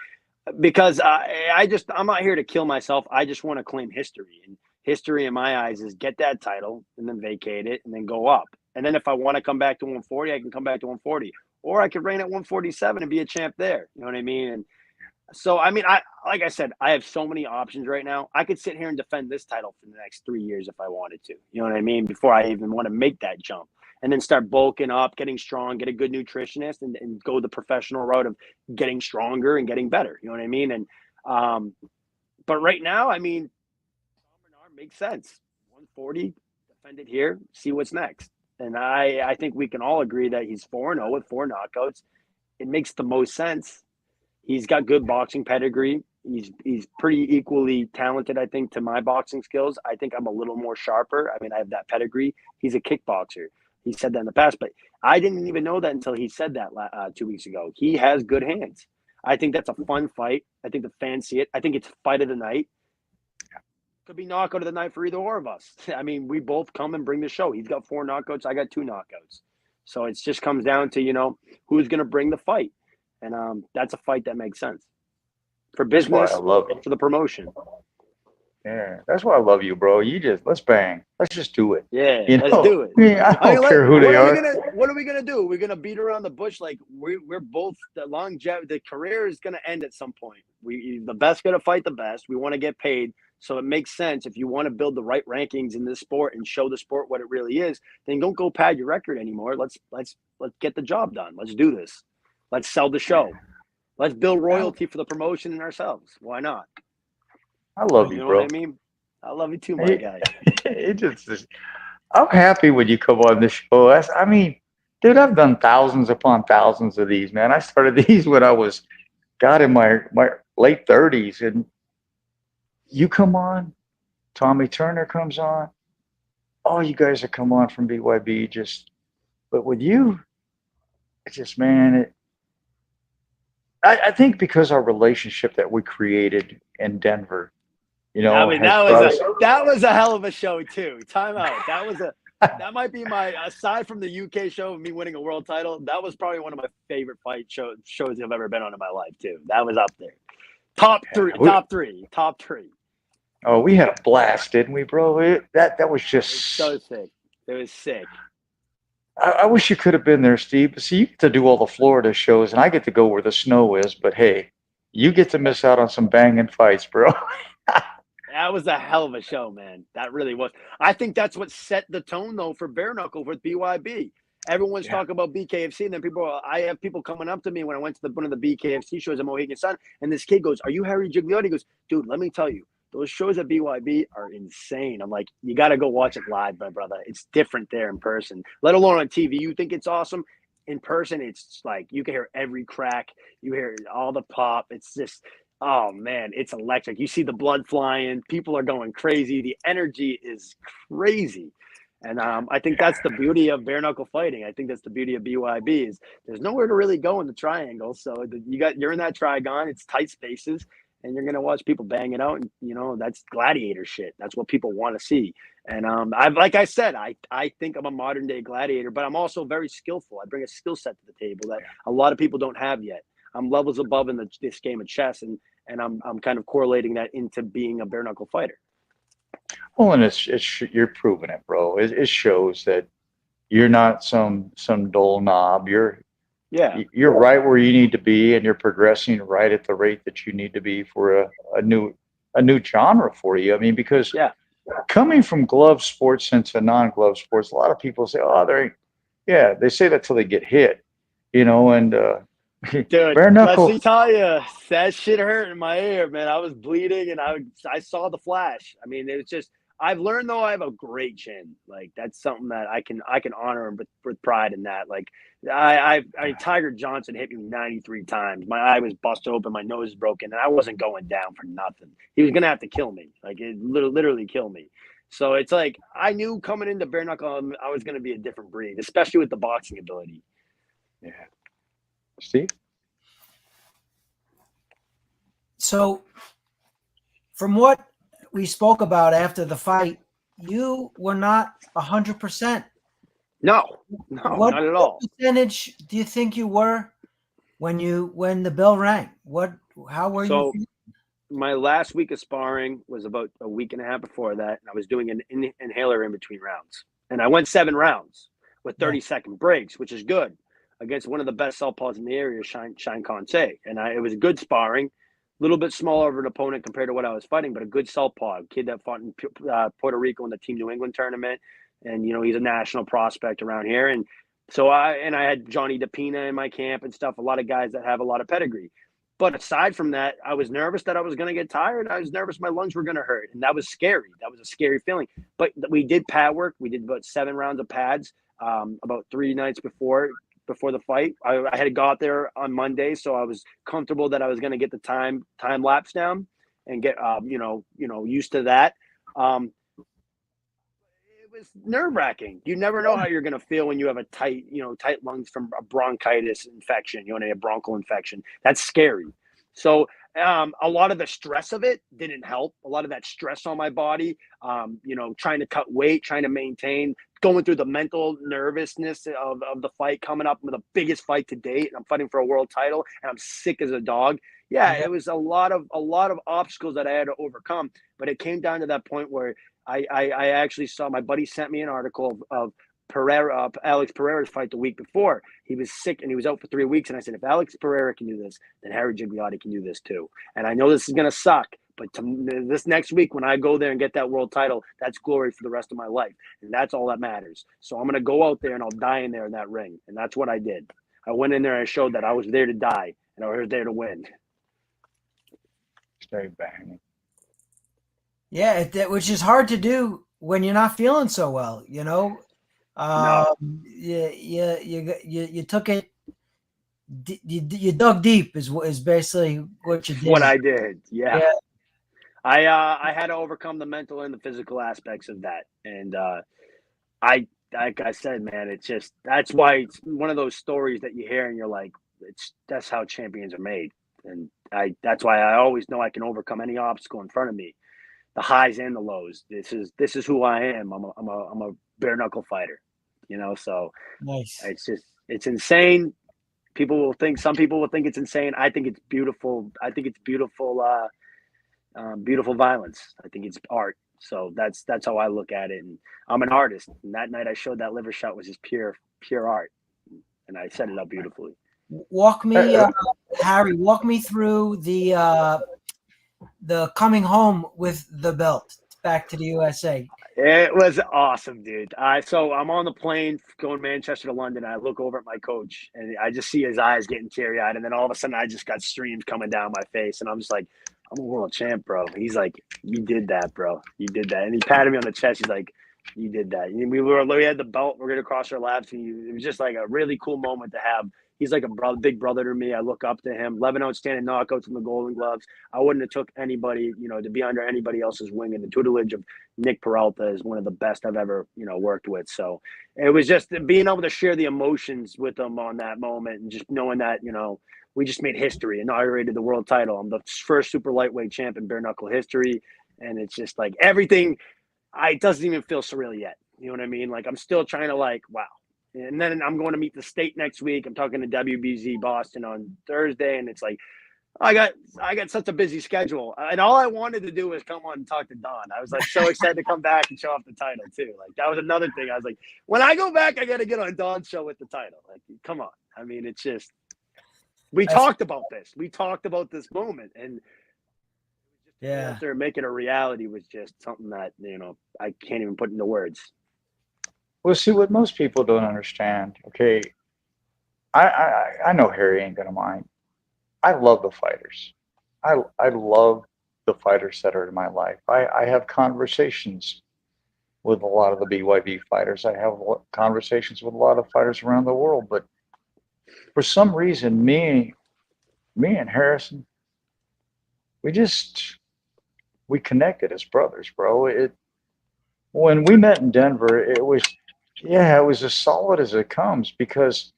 Speaker 4: Because I'm not here to kill myself. I just want to claim history. And history in my eyes is get that title and then vacate it and then go up. And then if I want to come back to 140, I can come back to 140. Or I could reign at 147 and be a champ there. You know what I mean? And so, I mean, like I said, I have so many options right now. I could sit here and defend this title for the next 3 years if I wanted to. You know what I mean? Before I even want to make that jump. And then start bulking up, getting strong, get a good nutritionist, and go the professional route of getting stronger and getting better. You know what I mean? And but right now, I mean, Bernard makes sense. 140, defend it here, see what's next. And I think we can all agree that he's 4-0 with 4 knockouts. It makes the most sense. He's got good boxing pedigree. He's pretty equally talented, I think, to my boxing skills. I think I'm a little more sharper. I mean, I have that pedigree. He's a kickboxer. He said that in the past, but I didn't even know that until he said that 2 weeks ago. He has good hands. I think that's a fun fight. I think the fans see it. I think it's fight of the night. Could be knockout of the night for either or of us. I mean, we both come and bring the show. He's got 4 knockouts. I got 2 knockouts. So it just comes down to, who's going to bring the fight. And that's a fight that makes sense for business,
Speaker 2: I love it.
Speaker 4: for the promotion.
Speaker 2: Yeah, that's why I love you, bro. Let's bang. Let's just do it.
Speaker 4: Yeah, let's do it.
Speaker 2: I don't care who they are.
Speaker 4: What are we gonna do? We're gonna beat around the bush like we're both the career is gonna end at some point. The best gonna fight the best. We want to get paid, so it makes sense if you want to build the right rankings in this sport and show the sport what it really is. Then don't go pad your record anymore. Let's get the job done. Let's do this. Let's sell the show. Let's build royalty for the promotion and ourselves. Why not?
Speaker 2: I love you,
Speaker 4: know
Speaker 2: bro.
Speaker 4: What I mean? I love you too, my guy.
Speaker 2: I'm happy when you come on the show. Dude, I've done thousands upon thousands of these, man. I started these when I was, in my late 30s. And you come on, Tommy Turner comes on. All you guys that come on from BYB, but with you, it's just, man, I think because our relationship that we created in Denver,
Speaker 4: that was a hell of a show too. Time out. That might be my, aside from the UK show of me winning a world title, that was probably one of my favorite fight shows I've ever been on in my life too. That was up there. Top three.
Speaker 2: Oh, we had a blast, didn't we, bro? That was just
Speaker 4: so sick. It was sick.
Speaker 2: I wish you could have been there, Steve. See, you get to do all the Florida shows, and I get to go where the snow is. But hey, you get to miss out on some banging fights, bro.
Speaker 4: That was a hell of a show, man. That really was. I think that's what set the tone, though, for bare knuckle with BYB. Everyone's talking about BKFC, and then I have people coming up to me when I went to one of the BKFC shows at Mohegan Sun, and this kid goes, "Are you Harry Gigliotti?" He goes, "Dude, let me tell you, those shows at BYB are insane." I'm like, you got to go watch it live, my brother. It's different there in person, let alone on TV. You think it's awesome. In person, it's like you can hear every crack. You hear all the pop. It's just, oh, man, it's electric. You see the blood flying. People are going crazy. The energy is crazy. And I think that's the beauty of bare knuckle fighting. I think that's the beauty of BYB is there's nowhere to really go in the triangle. So you're in that trigon. It's tight spaces. And you're going to watch people bang it out. And, that's gladiator shit. That's what people want to see. And like I said, I think I'm a modern day gladiator, but I'm also very skillful. I bring a skill set to the table that a lot of people don't have yet. I'm levels above in this game of chess. And I'm kind of correlating that into being a bare knuckle fighter.
Speaker 2: Well, and you're proving it, bro. It shows that you're not some dull knob. You're right where you need to be, and you're progressing right at the rate that you need to be for a new genre for you. I mean, because coming from glove sports into non-glove sports, a lot of people say, "Oh, they say that till they get hit," and
Speaker 4: dude,
Speaker 2: bare knuckle.
Speaker 4: Let me tell you, that shit hurt in my ear, man. I was bleeding, and I saw the flash. I mean, it was just. I've learned though I have a great chin. Like that's something that I can honor with pride in that. Like I Tiger Johnson hit me 93 times. My eye was busted open, my nose is broken, and I wasn't going down for nothing. He was gonna have to kill me, like it literally kill me. So it's like I knew coming into bare knuckle I was gonna be a different breed, especially with the boxing ability.
Speaker 2: Yeah, Steve.
Speaker 3: So, from what we spoke about after the fight, you were not 100%.
Speaker 4: No, not at all.
Speaker 3: What percentage do you think you were when the bell rang? How were you?
Speaker 4: My last week of sparring was about a week and a half before that, and I was doing an inhaler in between rounds. And I went 7 rounds with 30-second breaks, which is good, against one of the best southpaws in the area, Shine Conte. And it was good sparring. A little bit smaller of an opponent compared to what I was fighting, but a good southpaw, kid that fought in Puerto Rico in the Team New England tournament. And, he's a national prospect around here. And so I had Johnny DePina in my camp and stuff, a lot of guys that have a lot of pedigree. But aside from that, I was nervous that I was going to get tired. I was nervous my lungs were going to hurt. And that was scary. That was a scary feeling. But we did pad work. We did about 7 rounds of pads. about 3 nights before the fight. I had got there on Monday, so I was comfortable that I was going to get the time lapse down and get used to that. It was nerve wracking. You never know how you're going to feel when you have a tight lungs from a bronchitis infection, a bronchial infection. That's scary. So a lot of the stress of it didn't help. A lot of that stress on my body, trying to cut weight, trying to maintain, going through the mental nervousness of the fight, coming up with the biggest fight to date. And I'm fighting for a world title and I'm sick as a dog. Yeah, it was a lot of obstacles that I had to overcome. But it came down to that point where I actually saw, my buddy sent me an article of Alex Pereira's fight the week before. He was sick and he was out for 3 weeks. And I said, if Alex Pereira can do this, then Harry Gigliotti can do this too. And I know this is going to suck, but this next week when I go there and get that world title, that's glory for the rest of my life. And that's all that matters. So I'm going to go out there and I'll die in there in that ring. And that's what I did. I went in there and I showed that I was there to die and I was there to win.
Speaker 2: Stay banging.
Speaker 3: Yeah, which is hard to do when you're not feeling so well,
Speaker 4: No.
Speaker 3: You took it. You dug deep is basically what you did.
Speaker 4: What I did, yeah. I had to overcome the mental and the physical aspects of that, and like I said, man, it's just that's why it's one of those stories that you hear and you're like, that's how champions are made, and that's why I always know I can overcome any obstacle in front of me. The highs and the lows. This is who I am. I'm a bare knuckle fighter, So
Speaker 3: nice.
Speaker 4: It's insane. Some people will think it's insane. I think it's beautiful. I think it's beautiful, beautiful violence. I think it's art. So that's how I look at it. And I'm an artist. And that night I showed that liver shot was just pure art, and I set it up beautifully.
Speaker 3: Walk me, Harry. Walk me through the coming home with the belt back to the USA.
Speaker 4: It was awesome, dude. So I'm on the plane going Manchester to London. I look over at my coach and I just see his eyes getting teary eyed. And then all of a sudden I just got streams coming down my face. And I'm just like, I'm a world champ, bro. He's like, you did that, bro. You did that. And he patted me on the chest. He's like, you did that. And we had the belt. We're going to cross our laps. And it was just like a really cool moment to have. He's like a big brother to me. I look up to him. 11 outstanding knockouts in the Golden Gloves. I wouldn't have took anybody, to be under anybody else's wing. And the tutelage of Nick Peralta is one of the best I've ever, worked with. So it was just being able to share the emotions with him on that moment and just knowing that, we just made history, inaugurated the world title. I'm the first super lightweight champ in bare knuckle history. And it's just like everything, it doesn't even feel surreal yet. You know what I mean? Like I'm still trying to wow. And then I'm going to meet the state next week. I'm talking to WBZ Boston on Thursday, and it's like I got such a busy schedule, and all I wanted to do was come on and talk to Don. I was like so excited to come back and show off the title too. Like that was another thing. I was like, when I go back, I got to get on Don's show with the title. Like, come on. I mean, it's just we talked about this. We talked about this moment, and after making a reality was just something that I can't even put into words.
Speaker 2: Well, see, what most people don't understand, okay, I know Harry ain't going to mind. I love the fighters. I love the fighters that are in my life. I have conversations with a lot of the BYB fighters. I have conversations with a lot of fighters around the world. But for some reason, me and Harrison, we connected as brothers, bro. When we met in Denver, it was as solid as it comes because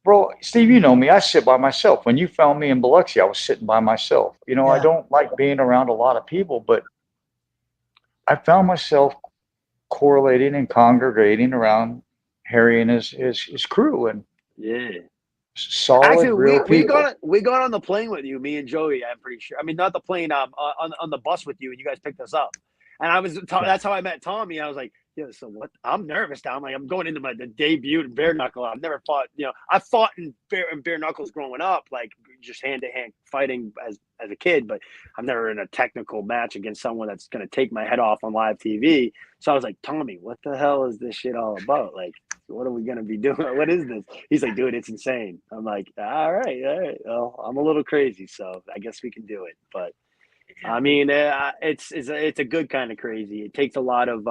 Speaker 2: bro, Steve, you know me, I sit by myself. When you found me in Biloxi, I was sitting by myself. I don't like being around a lot of people, but I found myself correlating and congregating around Harry and his crew and solid.
Speaker 4: Actually,
Speaker 2: real people.
Speaker 4: we got on the plane with you, me and Joey. I'm pretty sure. I mean, not the plane, on the bus with you, and you guys picked us up. And that's how I met Tommy. I was like, so what? I'm nervous now. I'm going into the debut in bare knuckle. I've never fought. I fought in bare knuckles growing up, like just hand to hand fighting as a kid. But I'm never in a technical match against someone that's going to take my head off on live TV. So I was like, Tommy, what the hell is this shit all about? Like, what are we going to be doing? What is this? He's like, dude, it's insane. I'm like, all right. Well, I'm a little crazy, so I guess we can do it. But I mean, it's a good kind of crazy. It takes a lot of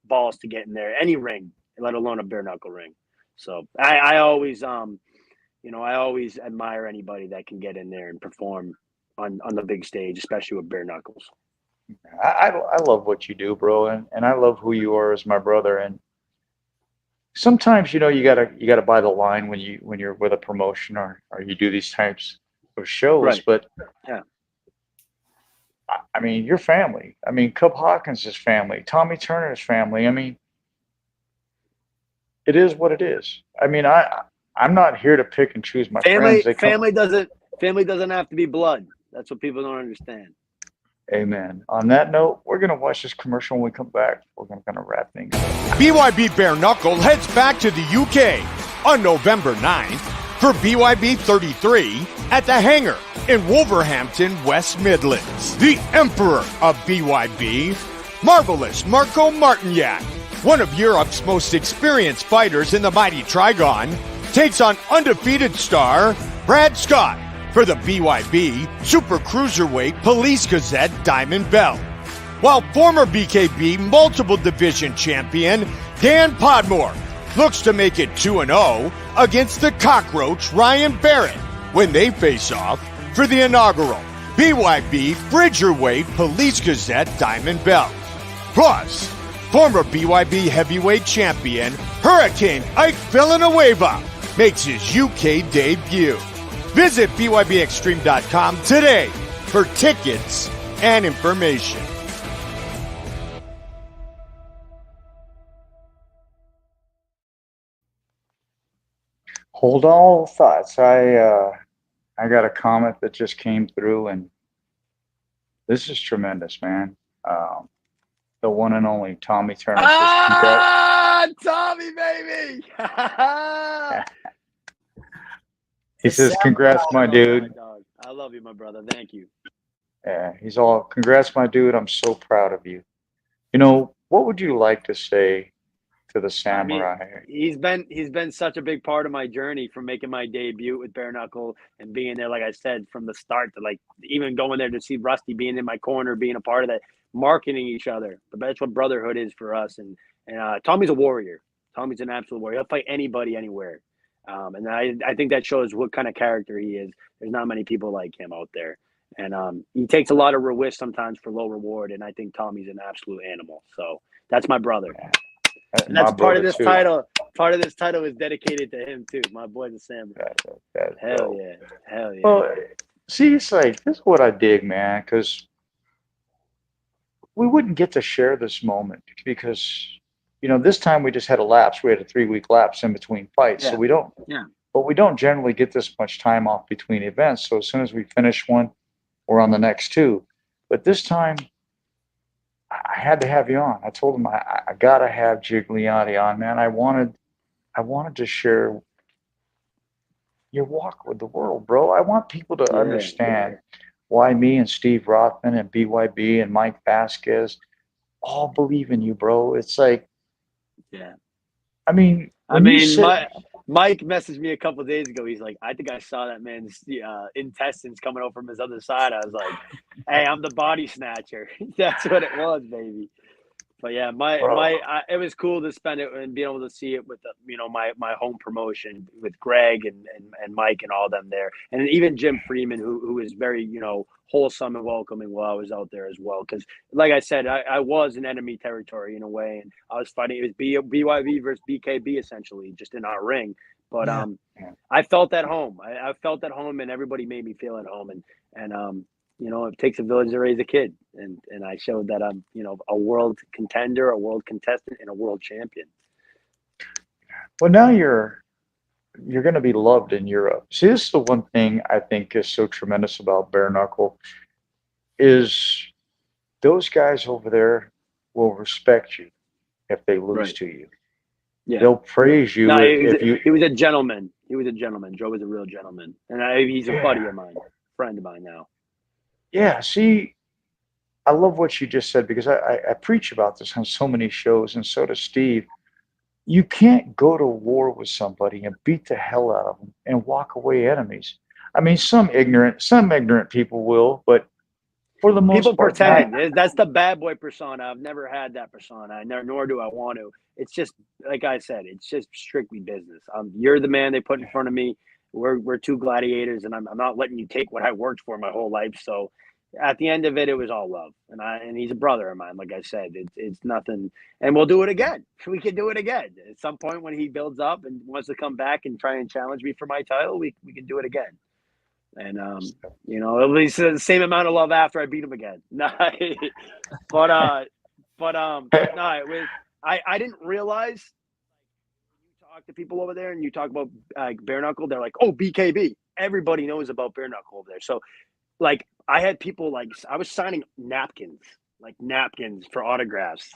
Speaker 4: balls to get in there. Any ring, let alone a bare knuckle ring. So I always I always admire anybody that can get in there and perform on the big stage, especially with bare knuckles.
Speaker 2: I love what you do, bro, and I love who you are as my brother. And sometimes, you gotta buy the line when you're with a promotion or you do these types of shows.
Speaker 4: Right.
Speaker 2: But
Speaker 4: yeah,
Speaker 2: I mean, your family. I mean, Cub Hawkins' is family, Tommy Turner's family. I mean, it is what it is. I mean, I'm not here to pick and choose my friends.
Speaker 4: Family doesn't have to be blood. That's what people don't understand.
Speaker 2: Amen. On that note, we're going to watch this commercial. When we come back, we're going to wrap things up.
Speaker 1: BYB Bare Knuckle heads back to the UK on November 9th for BYB 33 at the Hangar in Wolverhampton, West Midlands. The Emperor of BYB, Marvelous Marco Martignac, one of Europe's most experienced fighters in the mighty Trigon, takes on undefeated star Brad Scott for the BYB Super Cruiserweight Police Gazette Diamond Belt. While former BKB multiple division champion Dan Podmore looks to make it 2-0 against the cockroach Ryan Barrett when they face off for the inaugural BYB Bridgerweight Police Gazette Diamond Belt. Plus, former BYB heavyweight champion Hurricane Ike Villanueva makes his UK debut. Visit BYBExtreme.com today for tickets and information.
Speaker 2: Hold all thoughts. I got a comment that just came through, and this is tremendous, man. The one and only Tommy Turner.
Speaker 4: Tommy, baby!
Speaker 2: He says, "Congrats, my dude."
Speaker 4: I love you, my brother. Thank you.
Speaker 2: Yeah, he's all, "Congrats, my dude. I'm so proud of you." You know, what would you like to say to the samurai?
Speaker 4: I mean, he's been such a big part of my journey, from making my debut with bare knuckle and being there, like I said, from the start, to like even going there to see Rusty being in my corner, being a part of that, marketing each other. But that's what brotherhood is for us. And Tommy's a warrior. Tommy's an absolute warrior. He'll fight anybody, anywhere. And I think that shows what kind of character he is. There's not many people like him out there. And he takes a lot of risk sometimes for low reward. And I think Tommy's an absolute animal. So that's my brother. And that's part of this title. Part of this title is dedicated to him too. My boy, the samurai. Hell yeah. Hell yeah.
Speaker 2: Well, see, it's like, this is what I dig, man, because we wouldn't get to share this moment because, this time we just had a lapse. We had a 3-week lapse in between fights.
Speaker 4: Yeah.
Speaker 2: So we don't, but we don't generally get this much time off between events. So as soon as we finish one, we're on the next two. But this time, I had to have you on. I told him I got to have Gigliotti on, man. I wanted to share your walk with the world, bro. I want people to understand why me and Steve Rothman and BYB and Mike Vasquez all believe in you, bro. It's like,
Speaker 4: Mike messaged me a couple of days ago. He's like, "I think I saw that man's intestines coming out from his other side." I was like, "Hey, I'm the body snatcher." That's what it was, baby. But yeah, it was cool to spend it and be able to see it with my home promotion with Greg and Mike and all them there, and even Jim Freeman, who was very wholesome and welcoming while I was out there as well. Because like I said, I was in enemy territory in a way, and I was fighting. It was BYB versus BKB essentially, just in our ring. But I felt at home. I felt at home, and everybody made me feel at home. And it takes a village to raise a kid, and I showed that I'm a world contender, a world contestant, and a world champion.
Speaker 2: Well, now you're going to be loved in Europe. See, this is the one thing I think is so tremendous about bare knuckle is those guys over there will respect you if they lose to you. Yeah. They'll praise you.
Speaker 4: No, he was a gentleman. He was a gentleman. Joe was a real gentleman, and he's a buddy of mine, friend of mine now.
Speaker 2: Yeah, see, I love what you just said because I preach about this on so many shows, and so does Steve. You can't go to war with somebody and beat the hell out of them and walk away enemies. I mean, some ignorant people will, but For the most
Speaker 4: People
Speaker 2: part,
Speaker 4: pretend. That's the bad boy persona. I've never had that persona. Nor do I want to. It's just like I said. It's just strictly business. You're the man they put in front of me. We're two gladiators, and I'm not letting you take what I worked for my whole life. So, at the end of it, it was all love, and he's a brother of mine. Like I said, it's nothing, and we'll do it again. We can do it again at some point when he builds up and wants to come back and try and challenge me for my title. We can do it again. And at least the same amount of love after I beat him again. No, no, it was. I didn't realize. You talk to people over there, and you talk about bare knuckle. They're like, "Oh, BKB." Everybody knows about bare knuckle over there. So, like, I had people I was signing napkins for autographs.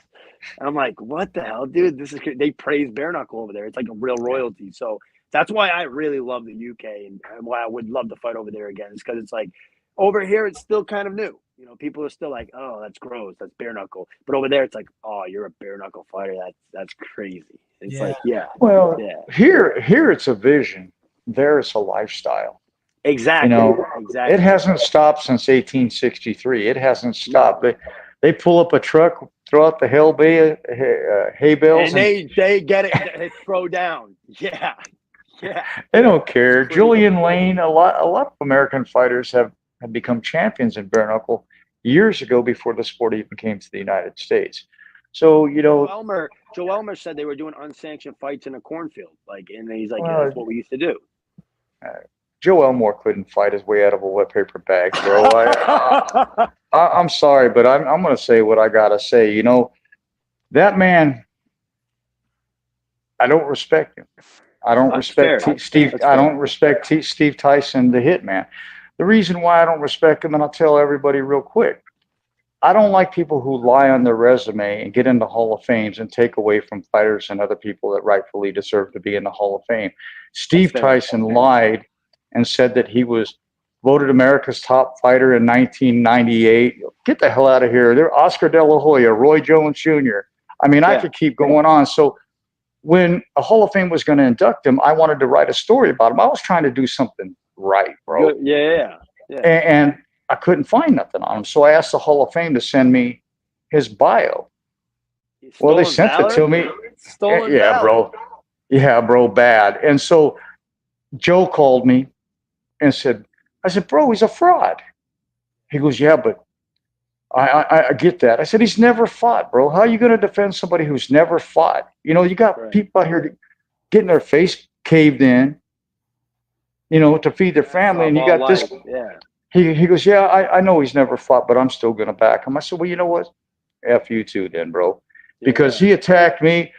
Speaker 4: And I'm like, "What the hell, dude? This is." They praise bare knuckle over there. It's like a real royalty. So. That's why I really love the UK and why I would love to fight over there again. Is because it's like over here, it's still kind of new. People are still like, "Oh, that's gross. That's bare knuckle." But over there, it's like, "Oh, you're a bare knuckle fighter. That's crazy." It's like, yeah.
Speaker 2: Well,
Speaker 4: yeah.
Speaker 2: here it's a vision. There it's a lifestyle.
Speaker 4: Exactly. Exactly.
Speaker 2: It hasn't stopped since 1863. It hasn't stopped. They pull up a truck, throw out the hay bales,
Speaker 4: and they get it. They throw down. Yeah. Yeah,
Speaker 2: they don't care. Julian Lane, a lot of American fighters have become champions in bare knuckle years ago before the sport even came to the United States. So
Speaker 4: Joe Elmer said they were doing unsanctioned fights in a cornfield, and he's like, "Yeah, that's what we used to do."
Speaker 2: Joe Elmore couldn't fight his way out of a wet paper bag, bro. I'm sorry, but I'm going to say what I gotta say. That man, I don't respect him. I don't respect Steve. I don't respect Steve Tyson, the Hitman. The reason why I don't respect him, and I'll tell everybody real quick, I don't like people who lie on their resume and get into Hall of Fames and take away from fighters and other people that rightfully deserve to be in the Hall of Fame. Steve Tyson lied and said that he was voted America's top fighter in 1998. Get the hell out of here. They're Oscar De La Hoya, Roy Jones Jr. I mean, I could keep going on. So when a Hall of Fame was going to induct him, I wanted to write a story about him. I was trying to do something right, bro.
Speaker 4: Yeah.
Speaker 2: And I couldn't find nothing on him. So I asked the Hall of Fame to send me his bio. Well, they sent it to me. Bro. Yeah, bro, bad. And so Joe called me and I said, bro, he's a fraud. He goes, yeah, but I get that. I said, he's never fought, bro. How are you going to defend somebody who's never fought? You got people out here getting their face caved in, to feed their family. And you got this.
Speaker 4: Yeah.
Speaker 2: He goes, yeah, I know he's never fought, but I'm still going to back him. I said, well, you know what? F you too then, bro. Because he attacked me.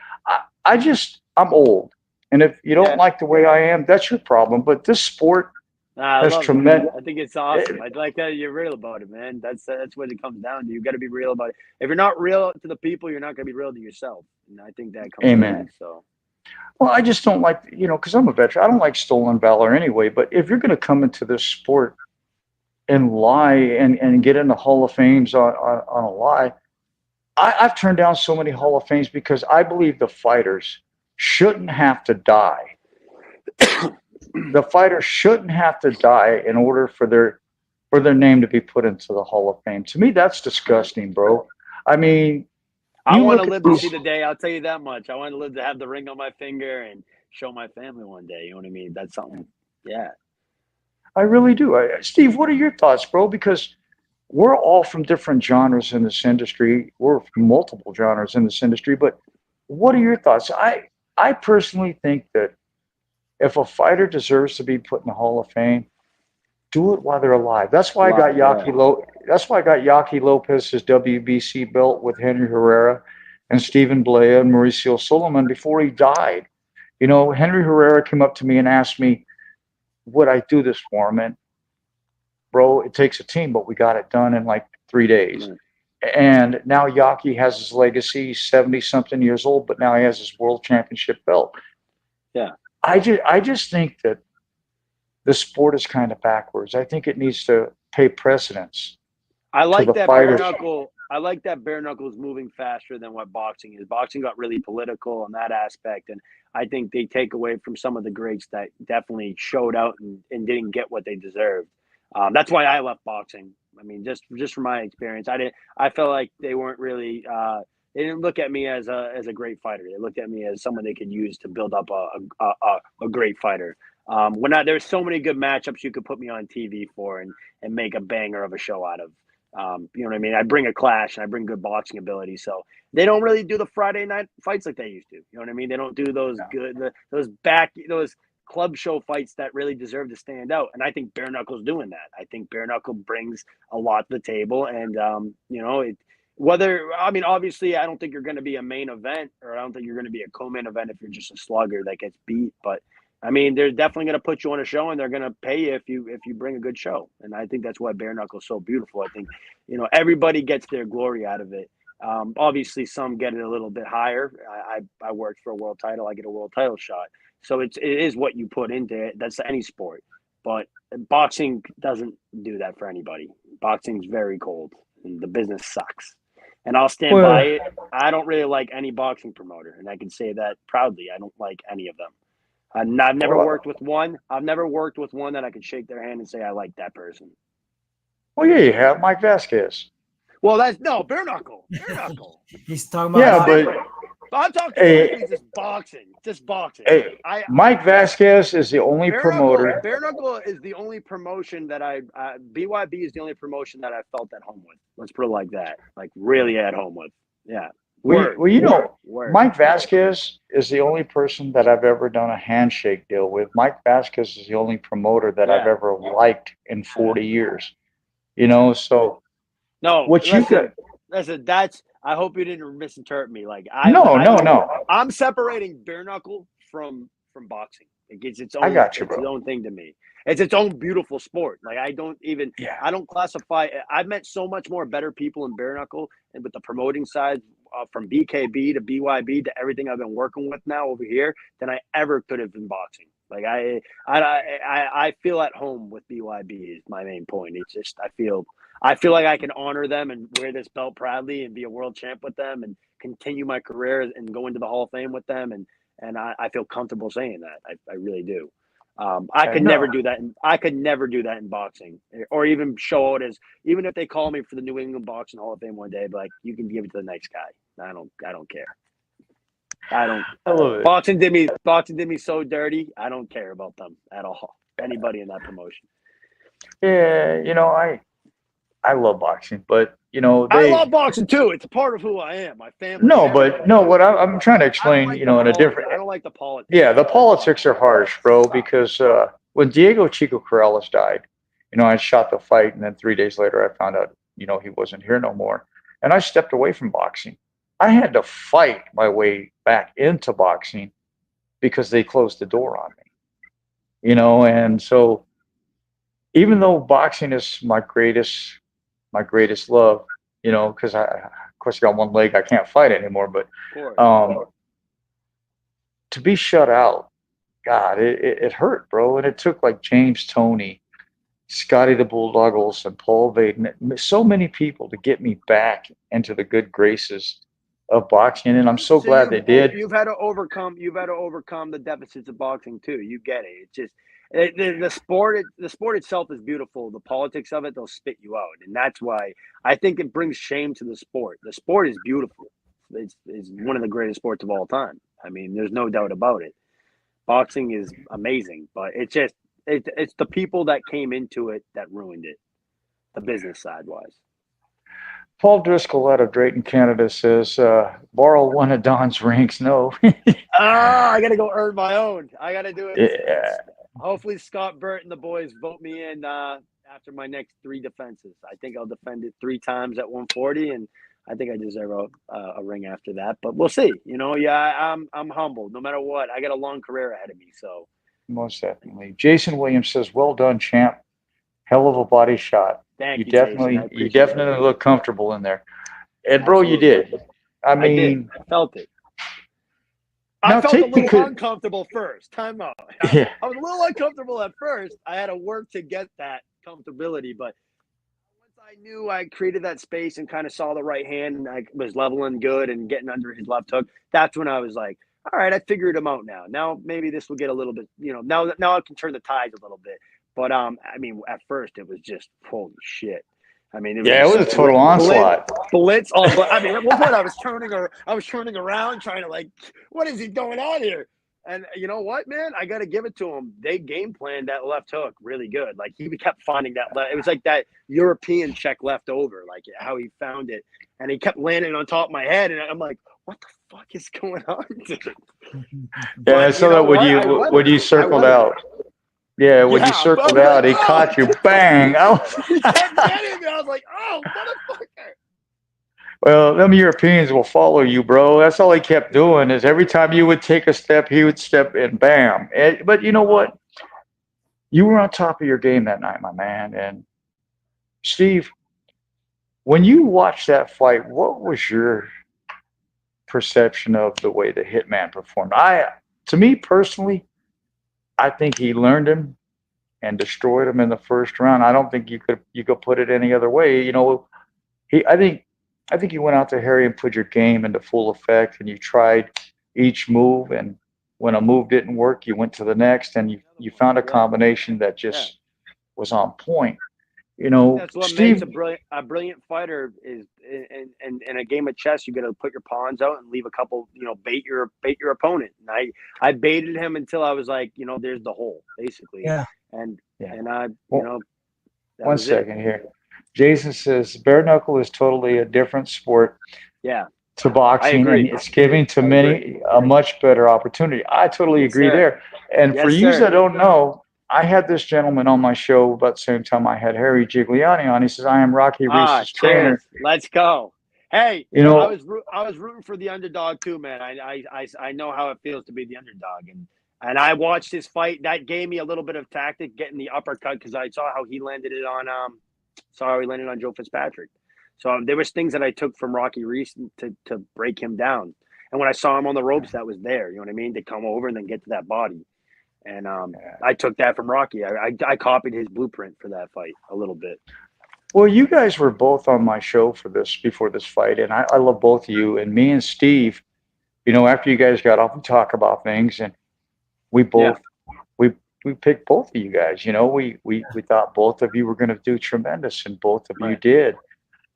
Speaker 2: I'm old. And if you don't like the way I am, that's your problem. But this sport, that's tremendous.
Speaker 4: I think it's awesome. I like that you're real about it, man. That's what it comes down to. You got to be real about it. If you're not real to the people, you're not going to be real to yourself. And I think that comes.
Speaker 2: Amen.
Speaker 4: So,
Speaker 2: well, I just don't like, because I'm a veteran. I don't like stolen valor anyway. But if you're going to come into this sport and lie and get in the Hall of Fames on a lie, I've turned down so many Hall of Fames because I believe the fighters shouldn't have to die. The fighters shouldn't have to die in order for their name to be put into the Hall of Fame. To me, that's disgusting, bro. I mean,
Speaker 4: I want to live to see the day. I'll tell you that much. I want to live to have the ring on my finger and show my family one day. You know what I mean? That's something. Yeah.
Speaker 2: I really do. Steve, what are your thoughts, bro? Because we're all from different genres in this industry. We're from multiple genres in this industry. But what are your thoughts? I personally think that if a fighter deserves to be put in the Hall of Fame, do it while they're alive. That's why I got Yaki Lopez's WBC belt with Henry Herrera and Stephen Blea and Mauricio Solomon before he died. Henry Herrera came up to me and asked me, would I do this for him? And bro, it takes a team, but we got it done in like 3 days. And now Yaki has his legacy. He's 70-something years old, but now he has his world championship belt.
Speaker 4: Yeah.
Speaker 2: I just think that the sport is kind of backwards. I think it needs to pay precedence.
Speaker 4: I like that bare knuckle. I like that bare knuckle is moving faster than what boxing is. Boxing got really political in that aspect, and I think they take away from some of the greats that definitely showed out and didn't get what they deserved. That's why I left boxing. I mean, just from my experience, I felt like they weren't really. They didn't look at me as a great fighter. They looked at me as someone they could use to build up a great fighter. There's so many good matchups you could put me on TV for and make a banger of a show out of. You know what I mean? I bring a clash and I bring good boxing ability. So they don't really do the Friday night fights like they used to. You know what I mean? They don't do those those club show fights that really deserve to stand out. And I think Bare Knuckle's doing that. I think Bare Knuckle brings a lot to the table. And obviously I don't think you're going to be a main event, or I don't think you're going to be a co-main event if you're just a slugger that gets beat. But I mean, they're definitely going to put you on a show, and they're going to pay you if you bring a good show. And I think that's why Bare Knuckle is so beautiful. I think, everybody gets their glory out of it. Obviously, some get it a little bit higher. I worked for a world title. I get a world title shot. So it is what you put into it. That's any sport. But boxing doesn't do that for anybody. Boxing's very cold, and the business sucks. And I'll stand by it. I don't really like any boxing promoter, and I can say that proudly. I don't like any of them. I've never worked with one. I've never worked with one that I could shake their hand and say I like that person.
Speaker 2: Well, yeah, you have Mike Vasquez.
Speaker 4: Well, Bare Knuckle. Bare Knuckle.
Speaker 3: He's talking about.
Speaker 2: Yeah, but
Speaker 4: I'm talking just boxing. Just boxing.
Speaker 2: Hey, Mike Vasquez is the only promoter.
Speaker 4: Bare Knuckle is the only promotion that BYB is the only promotion that I felt at home with. Let's put it like that. Like really at home with. Yeah.
Speaker 2: Mike Vasquez is the only person that I've ever done a handshake deal with. Mike Vasquez is the only promoter that I've ever liked in 40 years. So
Speaker 4: no. Listen, I hope you didn't misinterpret me. Like
Speaker 2: no.
Speaker 4: I'm separating Bare Knuckle from boxing. It gets its own.
Speaker 2: I got you, bro.
Speaker 4: Its own thing to me. It's its own beautiful sport. Like I don't classify. I've met so much more better people in Bare Knuckle and with the promoting side. From BKB to BYB to everything I've been working with now over here than I ever could have in boxing. Like I feel at home with BYB is my main point. It's just I feel like I can honor them and wear this belt proudly and be a world champ with them and continue my career and go into the Hall of Fame with them and I feel comfortable saying that. I really do. I could never do that. I could never do that in boxing, or even show it as. Even if they call me for the New England Boxing Hall of Fame one day, but like you can give it to the next guy. I don't care. I love it. Boxing did me so dirty. I don't care about them at all. Anybody in that promotion.
Speaker 2: Yeah, I love boxing, but
Speaker 4: I love boxing too. It's a part of who I am. My family.
Speaker 2: What I'm trying to explain, in a different.
Speaker 4: I don't like the politics.
Speaker 2: Yeah, the politics are harsh, bro. Because when Diego Chico Corrales died, I shot the fight, and then 3 days later, I found out, he wasn't here no more, and I stepped away from boxing. I had to fight my way back into boxing because they closed the door on me, and so even though boxing is my greatest love, because of course I got one leg, I can't fight anymore, but to be shut out, God, it hurt, bro. And it took like James Toney, Scotty the Bulldog Olsen, Paul Vaden, so many people to get me back into the good graces of boxing, and I'm so glad they did.
Speaker 4: You've had to overcome the deficits of boxing too. You get it. It's just the sport itself is beautiful. The politics of it, they'll spit you out, and that's why I think it brings shame to the sport. The sport is beautiful. It's one of the greatest sports of all time. I mean, there's no doubt about it. Boxing is amazing, but it's the people that came into it that ruined it, the business side wise.
Speaker 2: Paul Driscoll out of Drayton, Canada says, borrow one of Don's rings. No.
Speaker 4: I got to go earn my own. I got to do it.
Speaker 2: Yeah.
Speaker 4: Hopefully Scott Burt and the boys vote me in after my next 3 defenses. I think I'll defend it 3 times at 140, and I think I deserve a ring after that. But we'll see. I'm humbled. No matter what, I got a long career ahead of me. So
Speaker 2: most definitely. Jason Williams says, well done, champ. Hell of a body shot.
Speaker 4: Thank you,
Speaker 2: you definitely look comfortable in there. And bro, you did. I
Speaker 4: felt it. I felt a little uncomfortable first. Time out.
Speaker 2: Yeah.
Speaker 4: I was a little uncomfortable at first. I had to work to get that comfortability, but once I knew I created that space and kind of saw the right hand and I was leveling good and getting under his left hook, that's when I was like, all right, I figured him out now. Now maybe this will get a little bit, now I can turn the tides a little bit. But I mean, at first it was just holy shit. I mean, it
Speaker 2: Yeah, it was a total onslaught.
Speaker 4: Blitz. Oh, but I mean, at one point I was turning around, trying to like, what is he going on here? And you know what, man? I got to give it to him. They game planned that left hook really good. Like he kept finding that. It was like that European check left over, like how he found it, and he kept landing on top of my head, and I'm like, what the fuck is going on?
Speaker 2: Yeah, I saw that when you circled out. Yeah, when you circled out, he caught you. Bang!
Speaker 4: He kept getting me. I was like, oh, motherfucker.
Speaker 2: Well, them Europeans will follow you, bro. That's all he kept doing is every time you would take a step, he would step and bam. But you know what? You were on top of your game that night, my man. And Steve, when you watched that fight, what was your perception of the way the Hitman performed? To me personally, I think he learned him and destroyed him in the first round. I don't think you could put it any other way. You know, I think you went out to Harry and put your game into full effect, and you tried each move. And when a move didn't work, you went to the next, and you found a combination that just was on point. You know,
Speaker 4: that's what
Speaker 2: Steve,
Speaker 4: makes a brilliant fighter is in a game of chess. You got to put your pawns out and leave a couple. You know, bait your opponent. And I baited him until I was like, you know, there's the hole, basically.
Speaker 3: Yeah.
Speaker 4: And you know.
Speaker 2: One second here. Jason says bare knuckle is totally a different sport.
Speaker 4: Yeah.
Speaker 2: To boxing, and it's giving to many a much better opportunity. I totally agree there. And for you that don't know, I had this gentleman on my show about the same time I had Harry Gigliotti on. He says, I am Rocky Reese's trainer.
Speaker 4: Let's go. Hey,
Speaker 2: you know,
Speaker 4: I was rooting for the underdog too, man. I know how it feels to be the underdog, and I watched his fight. That gave me a little bit of tactic, getting the uppercut, because I saw how he landed it on Joe Fitzpatrick. So there was things that I took from Rocky Reese to break him down. And when I saw him on the ropes, that was there. You know what I mean? To come over and then get to that body. And I took that from Rocky. I copied his blueprint for that fight a little bit.
Speaker 2: Well, you guys were both on my show before this fight, and I love both of you. And me and Steve, you know, after you guys got off, we talk about things, and we both we picked both of you guys. You know, we thought both of you were going to do tremendous, and both of you did.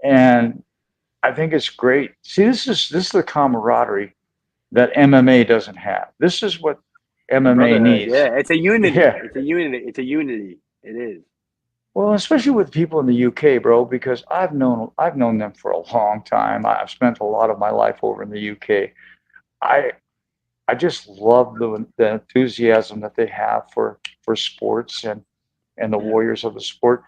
Speaker 2: And I think it's great. See, this is the camaraderie that MMA doesn't have. This is what MMA needs.
Speaker 4: Yeah, it's a unity.
Speaker 2: Yeah.
Speaker 4: It's a unity. It's a unity. It is.
Speaker 2: Well, especially with people in the UK, bro, because I've known them for a long time. I've spent a lot of my life over in the UK. I just love the enthusiasm that they have for sports and the warriors of the sport.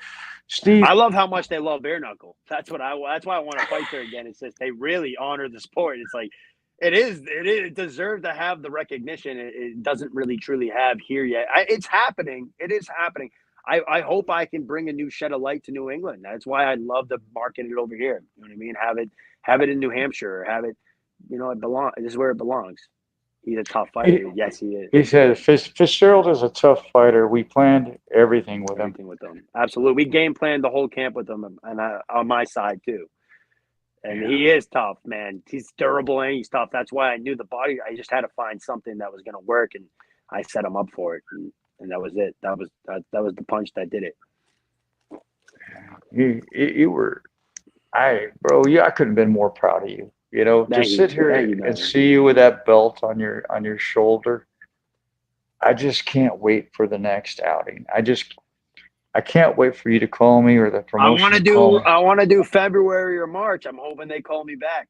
Speaker 2: Steve,
Speaker 4: I love how much they love bare knuckle. That's why I want to fight there again. It's just they really honor the sport. It's like it deserves to have the recognition it doesn't really truly have here yet. It's happening. It is happening. I hope I can bring a new shed of light to New England. That's why I love to market it over here. You know what I mean? Have it in New Hampshire, or have it, you know, this is where it belongs. He's a tough fighter. Yes, he is.
Speaker 2: He said Fitzgerald is a tough fighter. We planned everything with him.
Speaker 4: Absolutely. We game planned the whole camp with him, and on my side too. And he is tough, man. He's durable and he's tough. That's why I knew the body. I just had to find something that was going to work, and I set him up for it. And that was it. That was the punch that did it.
Speaker 2: You were, I couldn't have been more proud of you. You know, just sit here and see you with that belt on your shoulder. I just can't wait for the next outing. I can't wait for you to call me, or the promotion.
Speaker 4: I want to do February or March. I'm hoping they call me back.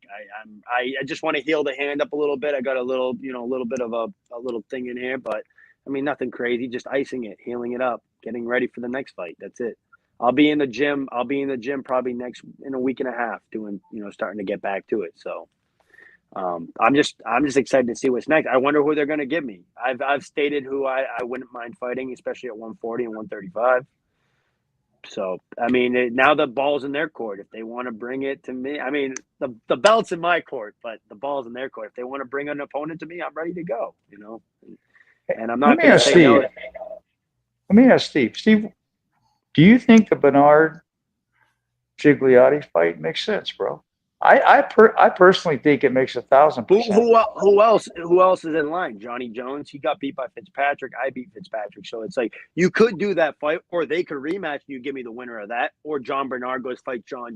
Speaker 4: I just want to heal the hand up a little bit. I got a little bit of a little thing in here, but I mean nothing crazy. Just icing it, healing it up, getting ready for the next fight. That's it. I'll be in the gym probably in a week and a half doing, starting to get back to it. So I'm just excited to see what's next. I wonder who they're going to give me. I've stated who I wouldn't mind fighting, especially at 140 and 135. So, I mean, now the ball's in their court. If they want to bring it to me, I mean, the belt's in my court, but the ball's in their court. If they want to bring an opponent to me, I'm ready to go, and I'm not going to say no.
Speaker 2: Let me ask Steve. Steve, do you think the Bernard Gigliotti fight makes sense, bro? I personally think it makes 1,000%.
Speaker 4: Who else is in line? Johnny Jones. He got beat by Fitzpatrick. I beat Fitzpatrick. So it's like you could do that fight, or they could rematch and you give me the winner of that, or John Bernard goes fight Joe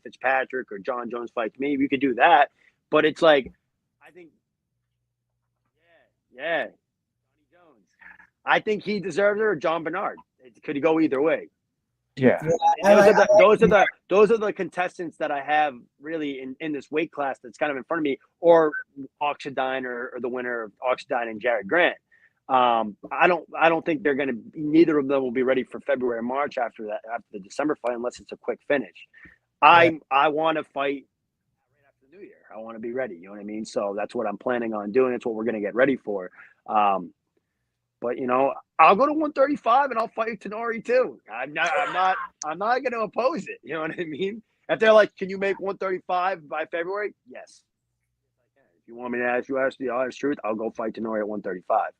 Speaker 4: Fitzpatrick, or John Jones fights me. We could do that, but it's like I think, yeah, Johnny Jones. I think he deserves it, or John Bernard. It could go either way.
Speaker 2: Yeah.
Speaker 4: Those are the contestants that I have really in this weight class that's kind of in front of me, or Oxidine or the winner of Oxidine and Jared Grant. I don't think they're going to. Neither of them will be ready for February or March after the December fight, unless it's a quick finish. I want to fight right after the New Year. I want to be ready. You know what I mean? So that's what I'm planning on doing. It's what we're going to get ready for. But I'll go to 135 and I'll fight Tenori too. I'm not going to oppose it. You know what I mean? If they're like, can you make 135 by February? Yes. If you want me to ask the honest truth, I'll go fight Tenori at 135.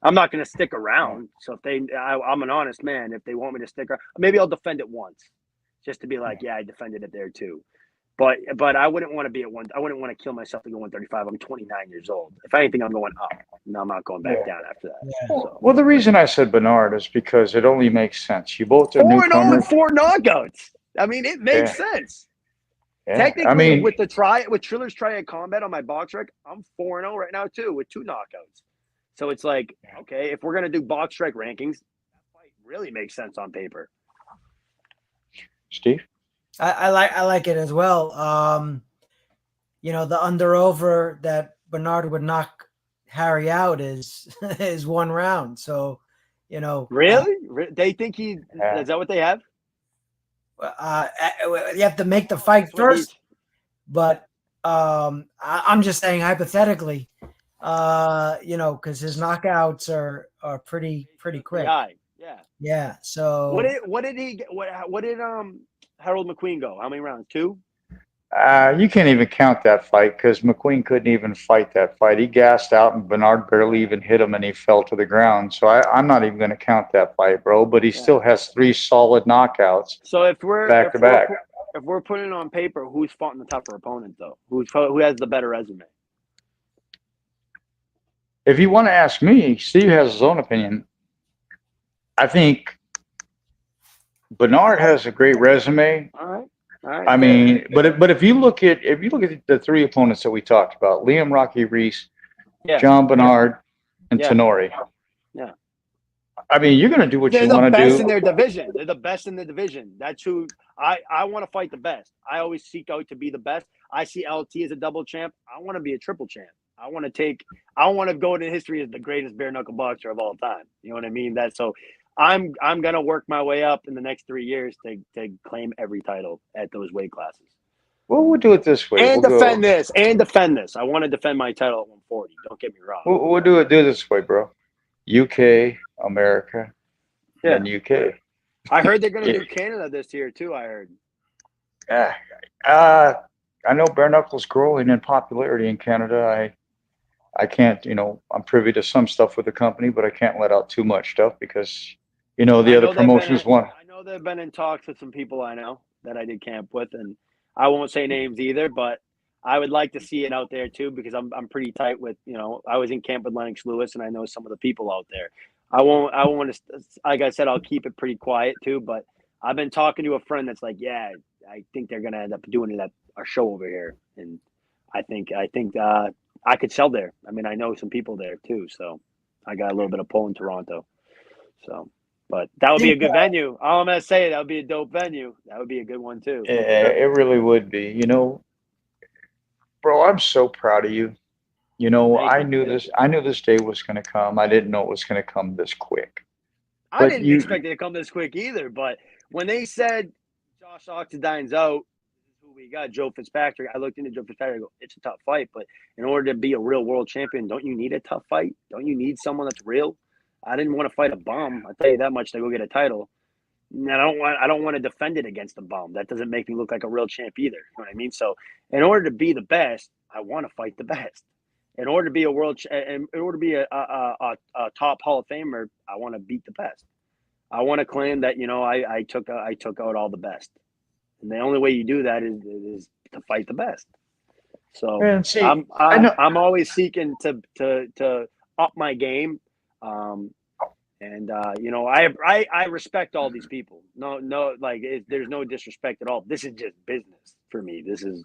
Speaker 4: I'm not going to stick around. So I'm an honest man. If they want me to stick around, maybe I'll defend it once, just to be like, yeah, I defended it there too. But I wouldn't want to be at one. I wouldn't want to kill myself to go 135. I'm 29 years old. If anything, I'm going up. No, I'm not going back down after that.
Speaker 3: Yeah.
Speaker 4: So.
Speaker 2: Well, the reason I said Bernard is because it only makes sense. You both are
Speaker 4: 4-0
Speaker 2: newcomers.
Speaker 4: and 4 knockouts. I mean, it makes sense.
Speaker 2: Yeah.
Speaker 4: Technically, with Triller's Triad Combat on my box rec, I'm 4-0 right now too with 2 knockouts. So it's like, okay, if we're gonna do box strike rankings, that fight really makes sense on paper.
Speaker 2: Steve?
Speaker 3: I like it as well. The under over that Bernard would knock Harry out is 1 round. So,
Speaker 4: really, they think is that what they have?
Speaker 3: You have to make the fight first, but I'm just saying hypothetically, because his knockouts are pretty quick.
Speaker 4: High.
Speaker 3: Yeah. So
Speaker 4: what did he get? What did Harold McQueen go? How many rounds? 2?
Speaker 2: You can't even count that fight because McQueen couldn't even fight that fight. He gassed out and Bernard barely even hit him and he fell to the ground. So I'm not even going to count that fight, bro. But he still has 3 solid knockouts.
Speaker 4: So if we're
Speaker 2: back to back,
Speaker 4: if we're putting it on paper, who's fought in the tougher opponent though? Who has the better resume?
Speaker 2: If you want to ask me, Steve has his own opinion. I think Bernard has a great resume.
Speaker 4: All right.
Speaker 2: I mean, but if you look at the 3 opponents that we talked about, Liam Rocky Reese, John Bernard, and Tenori.
Speaker 4: Yeah.
Speaker 2: I mean, you're going to do what you want to do.
Speaker 4: They're the best in their division. They're the best in the division. That's who I want to fight the best. I always seek out to be the best. I see LT as a double champ. I want to be a triple champ. I want to go into history as the greatest bare knuckle boxer of all time. You know what I mean? I'm gonna work my way up in the next 3 years to claim every title at those weight classes.
Speaker 2: Well, we'll do it this way.
Speaker 4: And defend this. I want to defend my title at 140. Don't get me wrong.
Speaker 2: We'll do it this way, bro. UK, America, and UK.
Speaker 4: I heard they're gonna do Canada this year too. I heard.
Speaker 2: Yeah. I know bare knuckles growing in popularity in Canada. I can't, I'm privy to some stuff with the company, but I can't let out too much stuff because, the other promotions want.
Speaker 4: I know they've been in talks with some people I know that I did camp with, and I won't say names either, but I would like to see it out there too because I'm pretty tight with, I was in camp with Lennox Lewis and I know some of the people out there. I won't want to, like I said, I'll keep it pretty quiet too, but I've been talking to a friend that's like, yeah, I think they're going to end up doing it at our show over here. And I think I could sell there. I mean, I know some people there too, so I got a little bit of pull in Toronto. So, but that would be a good venue. All I'm gonna say, that would be a dope venue. That would be a good one too.
Speaker 2: Yeah, it really would be. Bro, I'm so proud of you. I knew this day was going to come. I didn't know it was going to come this quick.
Speaker 4: I didn't expect it to come this quick either. But when they said Josh Oxidine's out, we got Joe Fitzpatrick. I looked into Joe Fitzpatrick. I go, it's a tough fight, but in order to be a real world champion, don't you need a tough fight? Don't you need someone that's real? I didn't want to fight a bum. I'll tell you that much to go get a title. And I don't want to defend it against a bum. That doesn't make me look like a real champ either. You know what I mean? So in order to be the best, I want to fight the best. In order to be a top Hall of Famer, I want to beat the best. I want to claim that I took out all the best. And the only way you do that is to fight the best. So
Speaker 2: And see, I know.
Speaker 4: I'm always seeking to up my game. You know, I respect all these people. No, like there's no disrespect at all. This is just business for me. This is,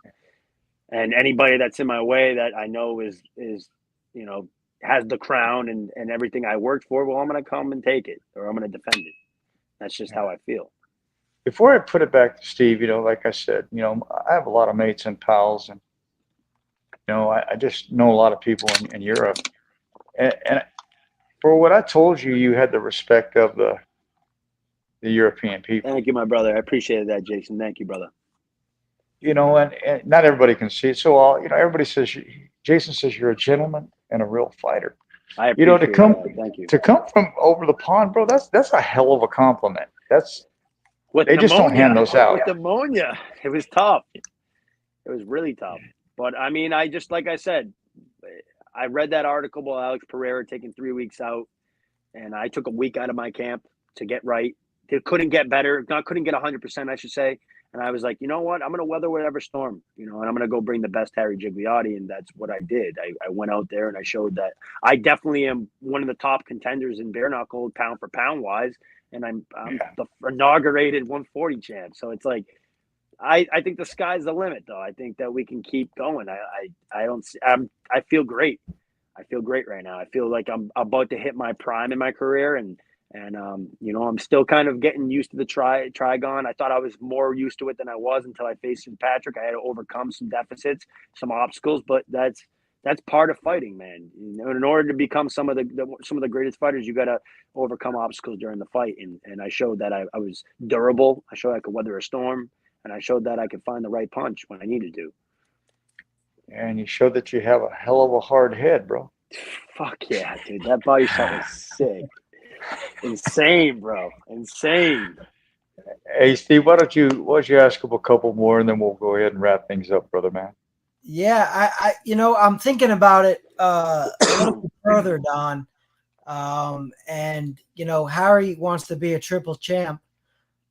Speaker 4: and anybody that's in my way that I know is you know, has the crown and everything I worked for. Well, I'm going to come and take it, or I'm going to defend it. That's just how I feel.
Speaker 2: Before I put it back to Steve, you know, like I said, you know, I have a lot of mates and pals, and you know, I just know a lot of people in Europe, and for what I told you, you had the respect of the European people.
Speaker 4: Thank you, my brother. I appreciated that, Jason. Thank you, brother.
Speaker 2: You know, and not everybody can see it. So, you know, everybody says, Jason says you're a gentleman and a real fighter.
Speaker 4: I appreciate
Speaker 2: You know,
Speaker 4: that. Thank you.
Speaker 2: to come from over the pond, bro, that's a hell of a compliment.
Speaker 4: With
Speaker 2: They just don't hand those out.
Speaker 4: With pneumonia, it was tough. It was really tough. But I mean, I just, like I said, I read that article about Alex Pereira taking 3 weeks out, and I took a week out of my camp to get right. It couldn't get better. Couldn't get 100%, I should say. And I was like, you know what? I'm going to weather whatever storm, you know, and I'm going to go bring the best Harry Gigliotti. And that's what I did. I went out there and I showed that I definitely am one of the top contenders in bare knuckle, pound for pound wise. And I'm the inaugurated 140 champ. So it's like, I think the sky's the limit, though. I think that we can keep going. I feel great. I feel great right now. I feel like I'm about to hit my prime in my career, and you know, I'm still kind of getting used to the trigon. I thought I was more used to it than I was until I faced Fitzpatrick. I had to overcome some deficits, some obstacles, but that's part of fighting, man. You know, in order to become some of the greatest fighters, you got to overcome obstacles during the fight, and I showed that I was durable. I showed I could weather a storm, and I showed that I could find the right punch when I needed to.
Speaker 2: And you showed that you have a hell of a hard head, bro.
Speaker 4: Fuck yeah, dude. That body shot was sick. Insane, bro. Insane.
Speaker 2: Hey, Steve, why don't you ask him a couple more, and then we'll go ahead and wrap things up, brother man.
Speaker 3: Yeah, I you know, I'm thinking about it a little bit further, Don. And you know, Harry wants to be a triple champ.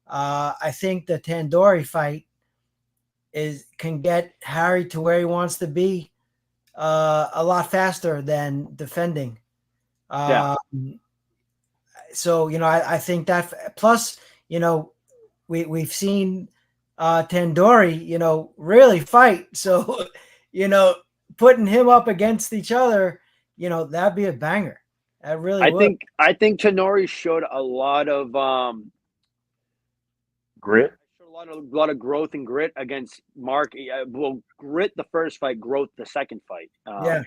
Speaker 3: I think the Tandoori fight can get Harry to where he wants to be a lot faster than defending. So, you know, I think that, plus, you know, we've seen Tandoori, you know, really fight. So, you know, putting him up against each other, you know, that'd be a banger. That really would.
Speaker 4: I think Tandoori showed a lot of
Speaker 2: grit.
Speaker 4: A lot of growth and grit against Mark. Well, grit the first fight, growth the second fight.
Speaker 3: Yeah.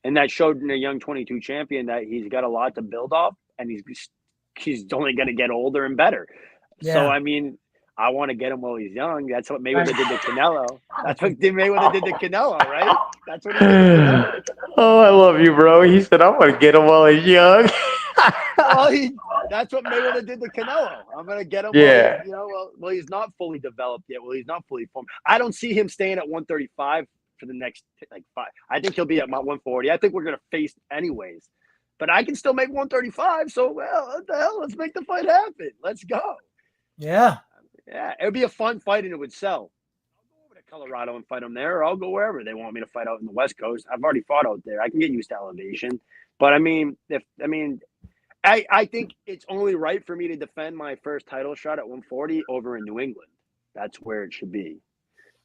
Speaker 4: And that showed in a young 22 champion that he's got a lot to build off, and he's only going to get older and better. Yeah. So, I mean, I want to get him while he's young. That's what Mayweather did to Canelo. That's what Mayweather did to Canelo, right? That's what he did to Canelo.
Speaker 2: Oh, I love you, bro. He said, I want to get him while he's young.
Speaker 4: That's what Mayweather did to Canelo. I'm going to get him while he's not fully developed yet. Well, he's not fully formed. I don't see him staying at 135 for the next, like, 5. I think he'll be at my 140. I think we're going to face anyways. But I can still make 135, so, well, what the hell? Let's make the fight happen. Let's go.
Speaker 3: Yeah.
Speaker 4: Yeah, it would be a fun fight, and it would sell. I'll go over to Colorado and fight them there, or I'll go wherever they want me to fight out in the West Coast. I've already fought out there. I can get used to elevation. But, I think it's only right for me to defend my first title shot at 140 over in New England. That's where it should be.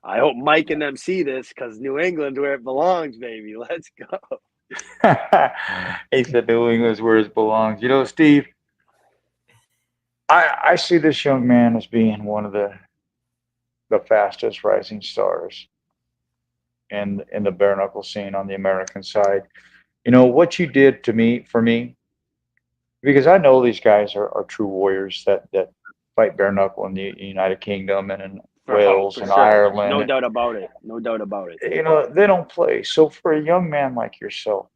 Speaker 4: I hope Mike and them see this, because New England's where it belongs, baby. Let's go.
Speaker 2: He said New England's where it belongs. You know, Steve, I see this young man as being one of the fastest rising stars in the bare knuckle scene on the American side. You know, what you did for me, because I know these guys are true warriors that fight bare knuckle in the United Kingdom and in Wales and Ireland.
Speaker 4: No doubt about it. No doubt about it.
Speaker 2: You know, they don't play. So for a young man like yourself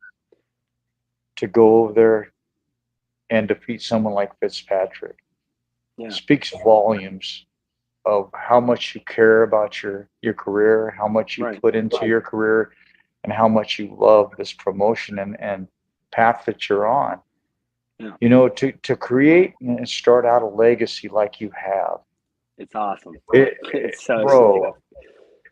Speaker 2: to go over there and defeat someone like Fitzpatrick speaks volumes of how much you care about your career, how much you put into your career, and how much you love this promotion and path that you're on. Yeah. You know, to create and start out a legacy like you have.
Speaker 4: It's awesome.
Speaker 2: It's so bro, sick.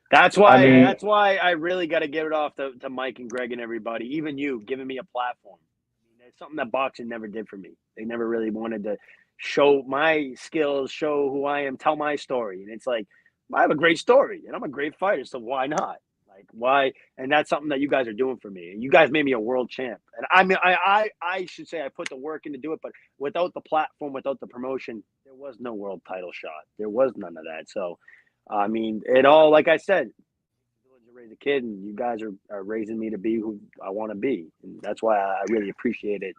Speaker 4: That's why.
Speaker 2: I mean,
Speaker 4: That's why I really got to give it off to Mike and Greg and everybody, even you, giving me a platform. I mean, it's something that boxing never did for me. They never really wanted to show my skills, show who I am, tell my story, and it's like I have a great story, and I'm a great fighter, so why not? Like why? And that's something that you guys are doing for me. And you guys made me a world champ, and I mean, I should say I put the work in to do it, but without the platform, without the promotion, there was no world title shot. There was none of that. So. I mean, it all, like I said, to raise a kid, and you guys are raising me to be who I want to be. And that's why I really appreciate it.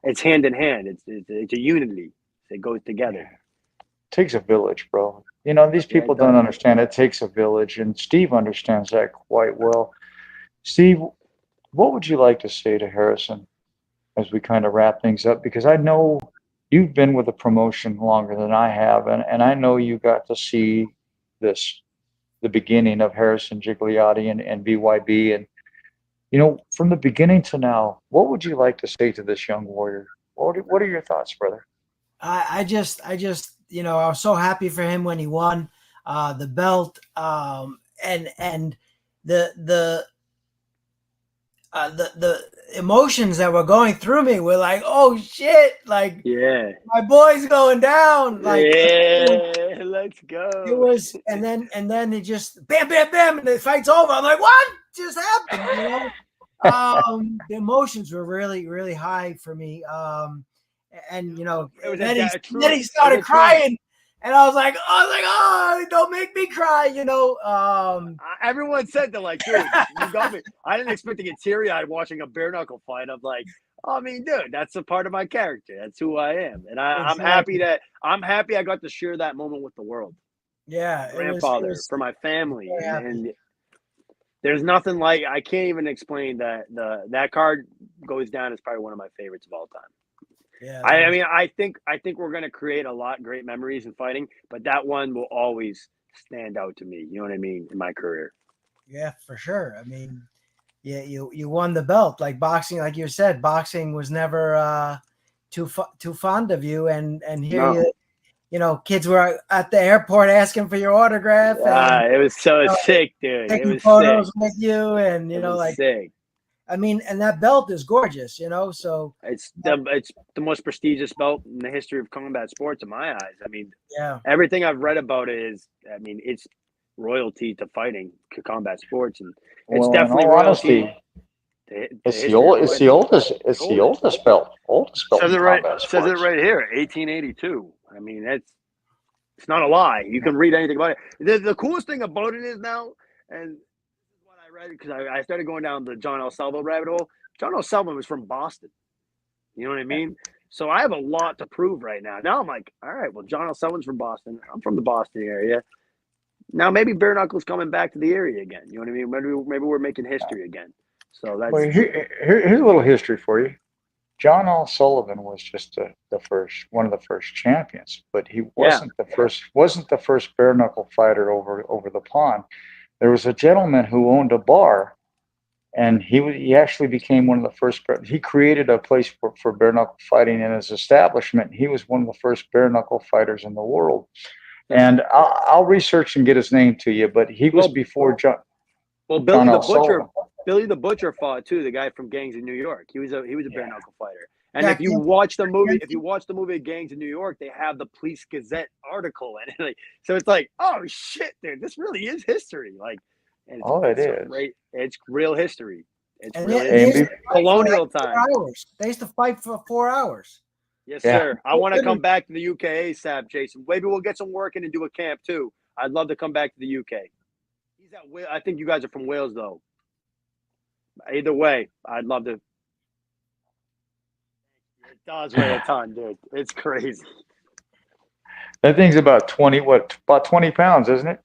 Speaker 4: It's hand in hand. It's a unity. It goes together.
Speaker 2: it takes a village, bro. You know, these people don't understand it takes a village, and Steve understands that quite well. Steve, what would you like to say to Harrison as we kind of wrap things up? Because I know you've been with the promotion longer than I have, and I know you got to see the beginning of Harrison Gigliotti and BYB. And, you know, from the beginning to now, what would you like to say to this young warrior? What are your thoughts, brother?
Speaker 3: I just, you know, I was so happy for him when he won the belt, and the emotions that were going through me were like, oh shit, like
Speaker 4: Yeah.
Speaker 3: my boy's going down, like
Speaker 4: yeah, let's go.
Speaker 3: it was, and then it just bam, bam, bam, and the fight's over. I'm like, what just happened? You know, the emotions were really, really high for me. And you know, then he started crying, and I was like, oh, don't make me cry, you know.
Speaker 4: Everyone said that, like, dude, you got me. I didn't expect to get teary-eyed watching a bare knuckle fight. I'm like, I mean, dude, that's a part of my character. That's who I am, and I'm happy I got to share that moment with the world.
Speaker 3: Yeah,
Speaker 4: grandfather, for my family, and there's nothing like, I can't even explain that. That card goes down as probably one of my favorites of all time.
Speaker 3: Yeah,
Speaker 4: I mean, I think we're gonna create a lot of great memories in fighting, but that one will always stand out to me. You know what I mean? In my career.
Speaker 3: Yeah, for sure. I mean, yeah, you won the belt. Like boxing, like you said, boxing was never too fond of you, and here
Speaker 4: No.
Speaker 3: you know, kids were at the airport asking for your autograph. And,
Speaker 4: it was so sick, dude. It
Speaker 3: taking
Speaker 4: was
Speaker 3: photos
Speaker 4: sick.
Speaker 3: with you, and you know, like
Speaker 4: sick.
Speaker 3: I mean, and that belt is gorgeous, you know. So
Speaker 4: it's the most prestigious belt in the history of combat sports, in my eyes. I mean,
Speaker 3: yeah,
Speaker 4: everything I've read about it is, I mean, it's royalty to fighting, to combat sports, and it's definitely royalty.
Speaker 2: Honesty, it's the oldest belt.
Speaker 4: Says it right.
Speaker 2: Combat
Speaker 4: Says it
Speaker 2: sports.
Speaker 4: right here, 1882. I mean, it's not a lie. You can read anything about it. The coolest thing about it is now, and this is what I read, because I started going down the John L. Salvo rabbit hole. John L. Salvo was from Boston. You know what I mean? So I have a lot to prove right now. Now I'm like, all right, well, John L. Salvo's from Boston. I'm from the Boston area. Now maybe bare knuckles coming back to the area again. You know what I mean? Maybe we're making history again. So that's
Speaker 2: here's a little history for you. John L. Sullivan was just one of the first champions, but he wasn't the first bare knuckle fighter over the pond. There was a gentleman who owned a bar, and he actually became one of the first. He created a place for bare knuckle fighting in his establishment. He was one of the first bare knuckle fighters in the world. And I'll research and get his name to you, but he was before John.
Speaker 4: Well, Billy the Butcher fought too. The guy from Gangs in New York. He was a bare knuckle fighter. And if you watch the movie Gangs in New York, they have the Police Gazette article in it. So it's like, oh shit, dude, this really is history. Like,
Speaker 2: it is.
Speaker 4: Great. It's real history. It's
Speaker 3: really
Speaker 4: colonial time.
Speaker 3: They used to fight for 4 hours.
Speaker 4: Yes, sir. I want to come back to the UK ASAP, Jason. Maybe we'll get some work in and do a camp too. I'd love to come back to the UK. I think you guys are from Wales, though. Either way, I'd love to. It does weigh a ton, dude. It's crazy.
Speaker 2: That thing's about 20 pounds, isn't it?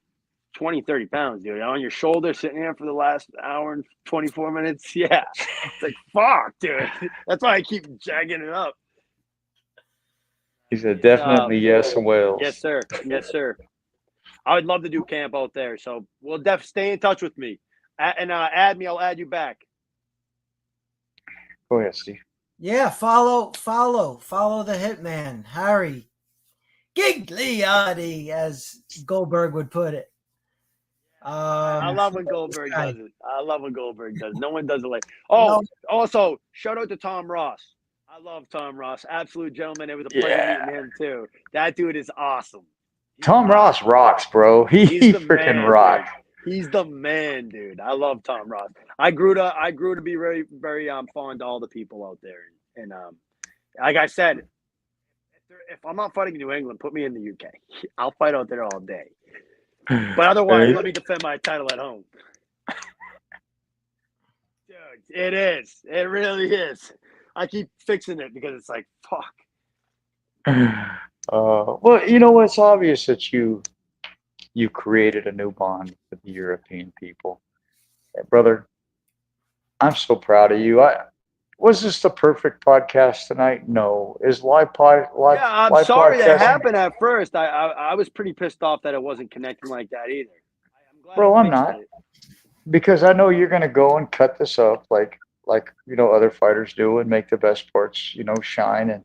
Speaker 4: 20, 30 pounds, dude. On your shoulder, sitting there for the last hour and 24 minutes. Yeah. It's like, fuck, dude. That's why I keep jagging it up.
Speaker 2: He said, definitely yes, Wales.
Speaker 4: Yes, sir. Yes, sir. I would love to do camp out there. So we'll stay in touch with me. Add me. I'll add you back.
Speaker 2: Go ahead, Steve.
Speaker 3: Yeah, follow the Hitman, Harry Gigliotti, as Goldberg would put it.
Speaker 4: I
Speaker 3: Um,
Speaker 4: love when Goldberg
Speaker 3: guy.
Speaker 4: does it. I love when Goldberg does. No one does it like. Oh,
Speaker 3: No.
Speaker 4: also shout out to Tom Ross. I love Tom Ross. Absolute gentleman. It was a pleasure
Speaker 2: Yeah.
Speaker 4: meeting him too. That dude is awesome. He's
Speaker 2: Tom Ross
Speaker 4: awesome.
Speaker 2: rocks, bro. He
Speaker 4: He's the
Speaker 2: freaking
Speaker 4: man,
Speaker 2: rocks.
Speaker 4: dude. He's the man, dude. I love Tom Ross. I grew to be very, very fond of all the people out there. And like I said, if I'm not fighting in New England, put me in the UK. I'll fight out there all day. But otherwise, let me defend my title at home. Dude, it is. It really is. I keep fixing it because it's like, fuck.
Speaker 2: Well, you know, it's obvious that you created a new bond with the European people. Hey, brother, I'm so proud of you. Was this the perfect podcast tonight? No. Is live
Speaker 4: Yeah, I'm sorry that
Speaker 2: podcasting?
Speaker 4: happened at first. I was pretty pissed off that it wasn't connecting like that either. I'm glad
Speaker 2: Bro,
Speaker 4: I
Speaker 2: I'm
Speaker 4: fixed
Speaker 2: not.
Speaker 4: it.
Speaker 2: Because I know you're gonna go and cut this up like you know other fighters do and make the best parts, you know, shine.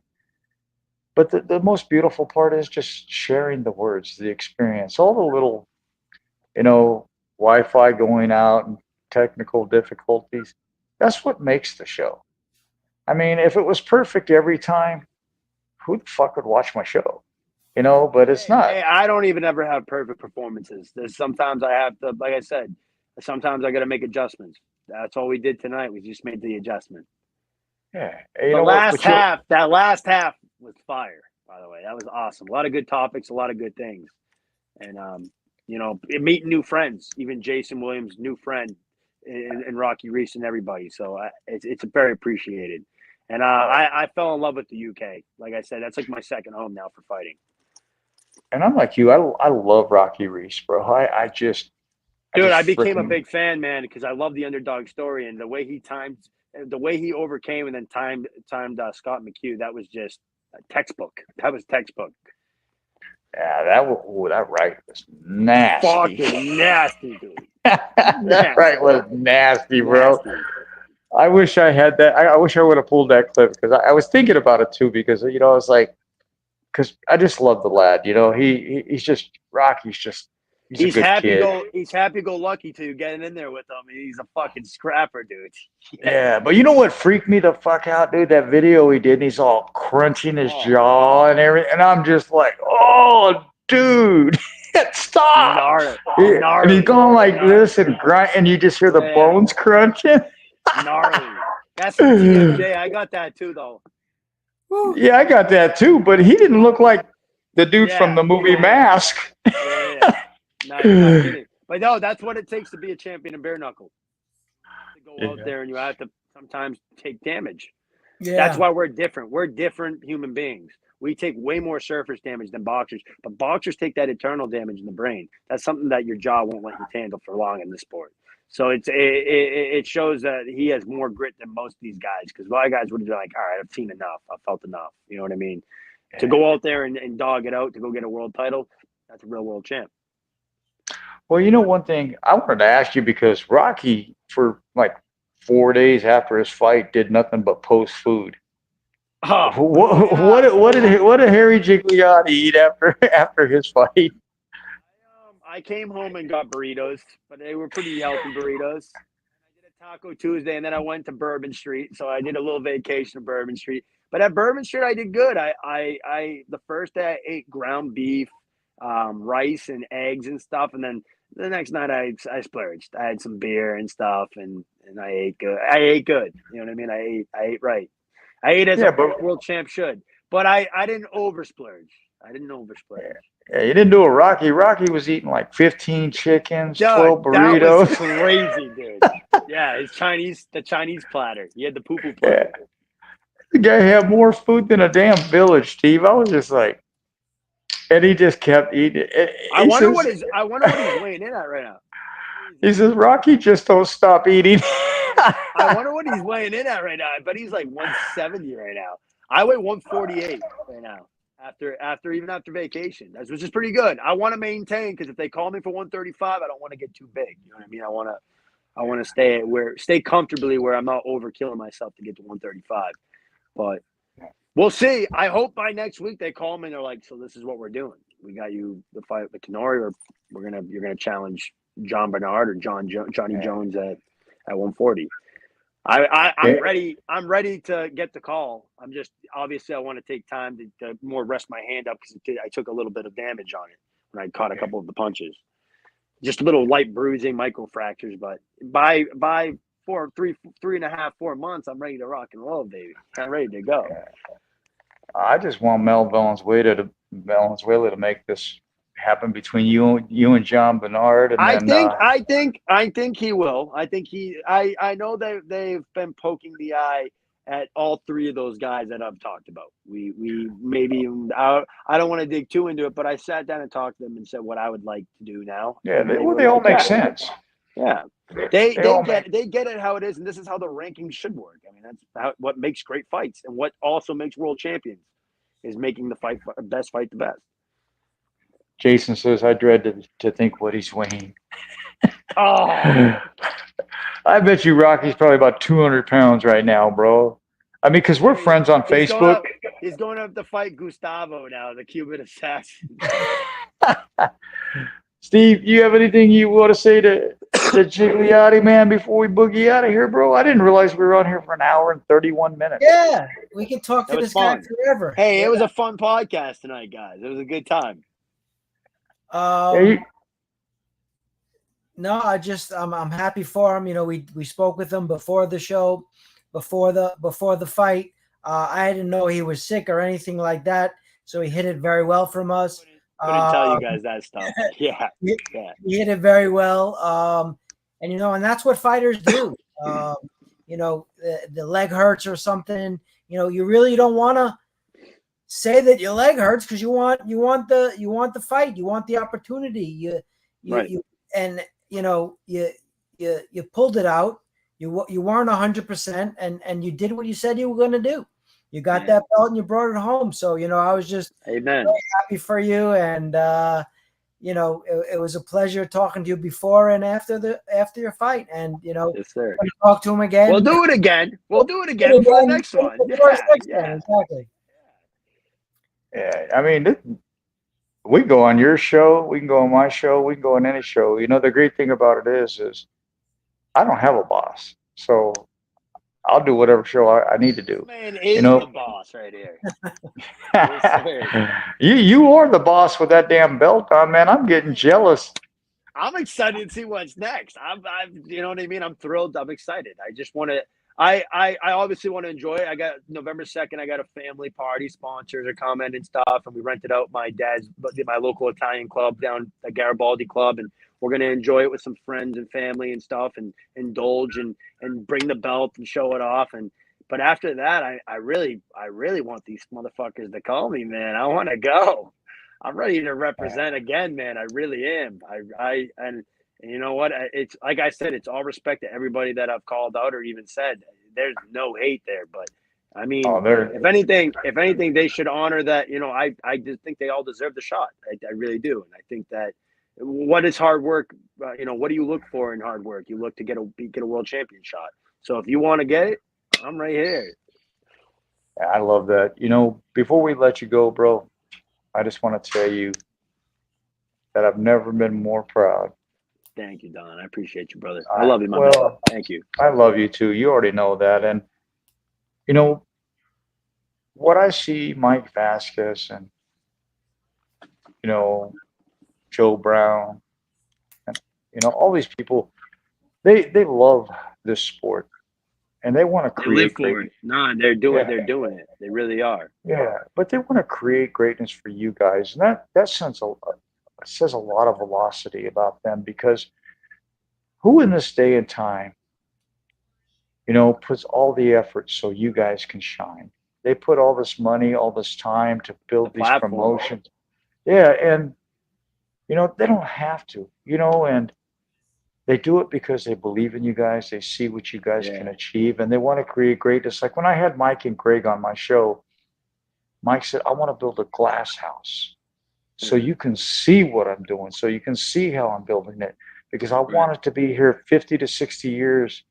Speaker 2: But the most beautiful part is just sharing the words, the experience, all the little, you know, Wi-Fi going out and technical difficulties. That's what makes the show. I mean, if it was perfect every time, who the fuck would watch my show? You know, but it's not.
Speaker 4: Hey, I don't even ever have perfect performances. There's sometimes I have to, like I said, sometimes I got to make adjustments. That's all we did tonight. We just made the adjustment.
Speaker 2: Yeah.
Speaker 4: The last half, that last half was fire, by the way. That was awesome. A lot of good topics, a lot of good things. And, you know, meeting new friends, even Jason Williams, new friend, and Rocky Reese and everybody. So it's very appreciated. And I fell in love with the UK. Like I said, that's like my second home now for fighting.
Speaker 2: And I'm like you. I love Rocky Reese, bro.
Speaker 4: Dude, I became a big fan, man, because I love the underdog story and the way he overcame and then timed Scott McHugh. That was just textbook. That was textbook.
Speaker 2: Yeah, that right was nasty.
Speaker 4: Fucking nasty, dude.
Speaker 2: That right was nasty, bro.
Speaker 4: Nasty.
Speaker 2: I wish I had that. I wish I would have pulled that clip because I was thinking about it too. Because you know, I was like, because I just love the lad. You know, he's just Rocky's just he's a good kid.
Speaker 4: He's happy go lucky to getting in there with him. He's a fucking scrapper, dude.
Speaker 2: Yeah, but you know what freaked me the fuck out, dude? That video he did, and he's all crunching his jaw and everything, and I'm just like, oh, dude, stop!
Speaker 4: Gnarly.
Speaker 2: And he's going like this and grind, and you just hear the bones crunching.
Speaker 4: Gnarly. That's the TMJ. I got that too, though.
Speaker 2: Yeah, I got that too, but he didn't look like the dude from the movie Mask.
Speaker 4: Yeah. Not kidding. But no, that's what it takes to be a champion in bare knuckle. To go out there and you have to sometimes take damage. Yeah. That's why we're different. We're different human beings. We take way more surface damage than boxers, but boxers take that eternal damage in the brain. That's something that your jaw won't let you handle for long in this sport. So it shows that he has more grit than most of these guys, because a lot of guys would be like, all right, I've seen enough. I've felt enough. You know what I mean? Yeah. To go out there and dog it out, to go get a world title, that's a real world champ.
Speaker 2: Well, you know, one thing I wanted to ask you, because Rocky, for like 4 days after his fight, did nothing but post food. Oh, what did Harry Gigliotti eat after his fight?
Speaker 4: I came home and got burritos, but they were pretty healthy burritos. I did a Taco Tuesday, and then I went to Bourbon Street, so I did a little vacation at Bourbon Street. But at Bourbon Street, I did good. The first day I ate ground beef, rice and eggs and stuff, and then the next night I splurged. I had some beer and stuff, and I ate good. You know what I mean? I ate right. I ate as a world champ should, but I didn't over splurge.
Speaker 2: Yeah, you didn't do a Rocky. Rocky was eating like 15 chickens, 12 burritos.
Speaker 4: That was crazy, dude. Yeah, the Chinese platter. He had the poo-poo platter.
Speaker 2: Yeah. The guy had more food than a damn village, Steve. I was just like, and he just kept eating.
Speaker 4: I wonder what he's weighing in at right now.
Speaker 2: He says, Rocky, just don't stop eating.
Speaker 4: I wonder what he's weighing in at right now. I bet he's like 170 right now. I weigh 148 right now. After vacation, which is pretty good. I want to maintain, because if they call me for 135, I don't want to get too big. You know what I mean? I want to stay comfortably where I'm not overkilling myself to get to 135. But we'll see. I hope by next week they call me and they're like, so this is what we're doing. We got you the fight with Tenori, or you're gonna challenge John Bernard or Johnny Jones at 140. I'm ready. I'm ready to get the call. I'm just obviously I want to take time to more rest my hand up because I took a little bit of damage on it when I caught a couple of the punches. Just a little light bruising, micro fractures, but by 3.5, 4 months, I'm ready to rock and roll, baby. I'm ready to go.
Speaker 2: I just want Mel Valenzuela to make this happen between you and John Bernard. And
Speaker 4: I think he will. I know that they've been poking the eye at all three of those guys that I've talked about. We maybe I don't want to dig too into it, but I sat down and talked to them and said what I would like to do now.
Speaker 2: Yeah, they all make sense.
Speaker 4: Yeah, they get it how it is, and this is how the rankings should work. I mean, that's what makes great fights, and what also makes world champions is making the best fight the best.
Speaker 2: Jason says, I dread to think what he's weighing.
Speaker 4: Oh,
Speaker 2: I bet you Rocky's probably about 200 pounds right now, bro. I mean, because we're friends on Facebook.
Speaker 4: He's going up to fight Gustavo now, the Cuban assassin.
Speaker 2: Steve, you have anything you want to say to Gigliotti, man, before we boogie out of here, bro? I didn't realize we were on here for an hour and 31 minutes.
Speaker 3: Yeah, we can talk to this guy forever.
Speaker 4: Hey, it was a fun podcast tonight, guys. It was a good time.
Speaker 3: No, I'm happy for him. You know, we spoke with him before the show, before the fight. I didn't know he was sick or anything like that, so he hit it very well from us.
Speaker 4: Couldn't tell you guys that stuff. Yeah,
Speaker 3: he hit it very well. And and that's what fighters do. The leg hurts or something. You really don't want to say that your leg hurts because you want the fight, you want the opportunity. You pulled it out. You weren't 100%, and you did what you said you were going to do. You got that belt and you brought it home. So I was just
Speaker 4: Amen.
Speaker 3: Really happy for you, and it was a pleasure talking to you before and after your fight. And
Speaker 4: yes, sir.
Speaker 3: Talk to him again.
Speaker 4: We'll do it again. For the next one.
Speaker 3: Exactly.
Speaker 2: Yeah, I mean, we go on your show, we can go on my show, we can go on any show. The great thing about it is I don't have a boss, so I'll do whatever show I need to do.
Speaker 4: Man is the boss right here.
Speaker 2: You are the boss with that damn belt on, man. I'm getting jealous.
Speaker 4: I'm excited to see what's next. I'm you know what I mean? I'm thrilled. I'm excited. I just want to. I obviously want to enjoy it. I got November 2nd. I got a family party. Sponsors are coming and stuff, and we rented out my local Italian club down at Garibaldi Club, and we're gonna enjoy it with some friends and family and stuff, and indulge and bring the belt and show it off. But after that, I really want these motherfuckers to call me, man. I want to go. I'm ready to represent again, man. I really am. And you know what? It's like I said, it's all respect to everybody that I've called out or even said. There's no hate there, but I mean, if anything, they should honor that. I just think they all deserve the shot. I really do, and I think that what is hard work? What do you look for in hard work? You look to get a world champion shot. So if you want to get it, I'm right here.
Speaker 2: I love that. Before we let you go, bro, I just want to tell you that I've never been more proud.
Speaker 4: Thank you, Don. I appreciate you, brother. I love you, my man. Thank you.
Speaker 2: I love you too. You already know that. And what I see Mike Vasquez and Joe Brown and all these people, they love this sport and they want to create.
Speaker 4: They live for it. No, they're doing it. They really are.
Speaker 2: Yeah, but they want to create greatness for you guys, and that says a lot of velocity about them, because who in this day and time, puts all the effort so you guys can shine? They put all this money, all this time to build these promotions. Yeah, and they don't have to, and they do it because they believe in you guys. They see what you guys can achieve, and they want to create greatness. Like when I had Mike and Craig on my show, Mike said, I want to build a glass house so you can see what I'm doing, so you can see how I'm building it, because I want it to be here 50 to 60 years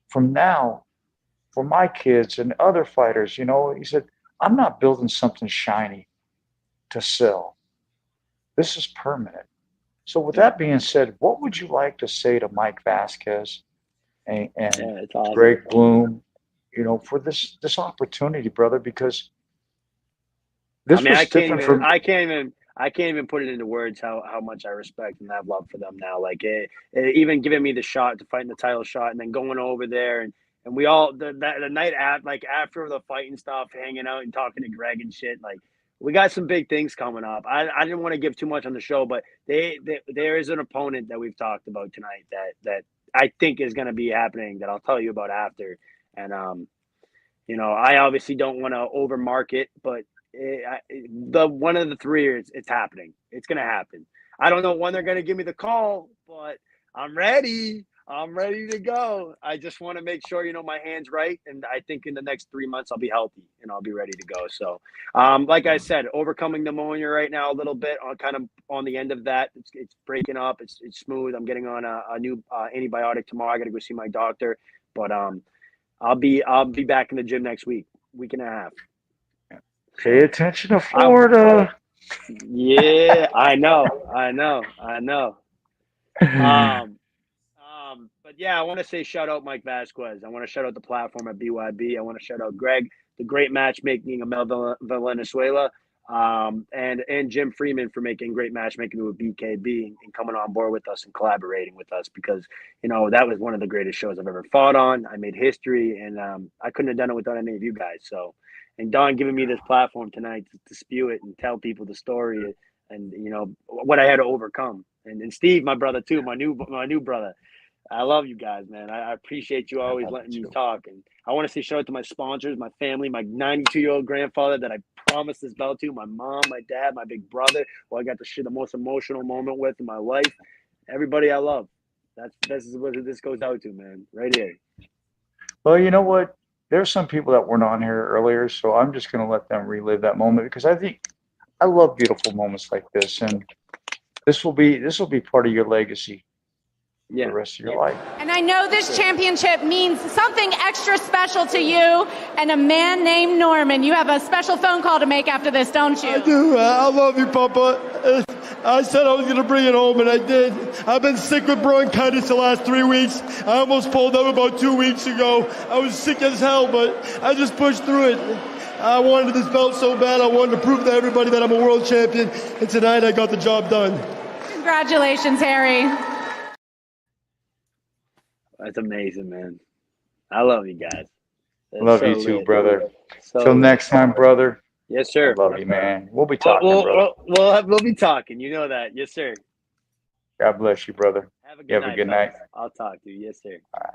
Speaker 2: from now for my kids and other fighters. He said, I'm not building something shiny to sell. This is permanent. So with that being said, what would you like to say to Mike Vasquez and
Speaker 4: it's awesome.
Speaker 2: Greg Bloom, for this opportunity, brother? Because this was different from.
Speaker 4: I can't even put it into words how much I respect and have love for them now. Like it even giving me the shot to fight in the title shot, and then going over there and we all the night after the fight and stuff, hanging out and talking to Greg and shit. Like we got some big things coming up. I didn't want to give too much on the show, but there is an opponent that we've talked about tonight that I think is going to be happening that I'll tell you about after. And I obviously don't want to overmarket, but the one of the three it's happening. It's going to happen. I don't know when they're going to give me the call, but I'm ready. I'm ready to go. I just want to make sure, my hand's right. And I think in the next 3 months, I'll be healthy and I'll be ready to go. So, like I said, overcoming pneumonia right now, a little bit on the end of that. It's breaking up. It's smooth. I'm getting on a new antibiotic tomorrow. I got to go see my doctor, but I'll be back in the gym next week and a half.
Speaker 2: Pay attention to Florida.
Speaker 4: Yeah, I know. But yeah, I want to say shout out Mike Vasquez. I want to shout out the platform at BYB. I want to shout out Greg, the great matchmaking of Mel Valenzuela, and Jim Freeman for making great matchmaking with BKB and coming on board with us and collaborating with us because, that was one of the greatest shows I've ever fought on. I made history, and I couldn't have done it without any of you guys. So, and Don giving me this platform tonight to spew it and tell people the story and, what I had to overcome. And Steve, my brother too, my new brother. I love you guys, man. I appreciate you always letting me talk. And I want to say shout out to my sponsors, my family, my 92-year-old grandfather that I promised this belt to, my mom, my dad, my big brother, who I got to share the most emotional moment with in my life. Everybody I love. This is what this goes out to, man. Right here.
Speaker 2: Well, you know what? There's some people that weren't on here earlier, so I'm just going to let them relive that moment because I love beautiful moments like this, and this will be part of your legacy. For the rest of your life.
Speaker 5: And I know this championship means something extra special to you and a man named Norman. You have a special phone call to make after this, don't you?
Speaker 6: I do. I love you, Papa. I said I was going to bring it home, and I did. I've been sick with bronchitis the last 3 weeks. I almost pulled up about 2 weeks ago. I was sick as hell, but I just pushed through it. I wanted this belt so bad. I wanted to prove to everybody that I'm a world champion, and tonight I got the job done.
Speaker 5: Congratulations, Harry.
Speaker 4: That's amazing, man. I love you guys.
Speaker 2: Love you too, brother. Till next time, brother.
Speaker 4: Yes, sir.
Speaker 2: I love you, man. We'll be talking, brother.
Speaker 4: We'll be talking. You know that. Yes, sir.
Speaker 2: God bless you, brother.
Speaker 4: Have a good
Speaker 2: night.
Speaker 4: I'll talk to you. Yes, sir.
Speaker 2: All right.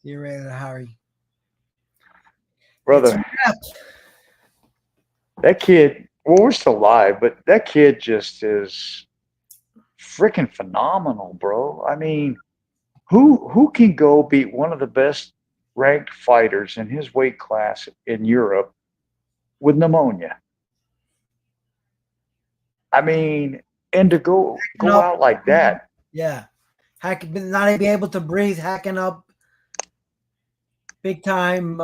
Speaker 3: See you later, Harry.
Speaker 2: Brother, that kid, well, we're still live, but that kid just is freaking phenomenal, bro. I mean, who can go beat one of the best ranked fighters in his weight class in Europe with pneumonia? I mean, and to go out like that.
Speaker 3: Yeah. Not be able to breathe, hacking up big time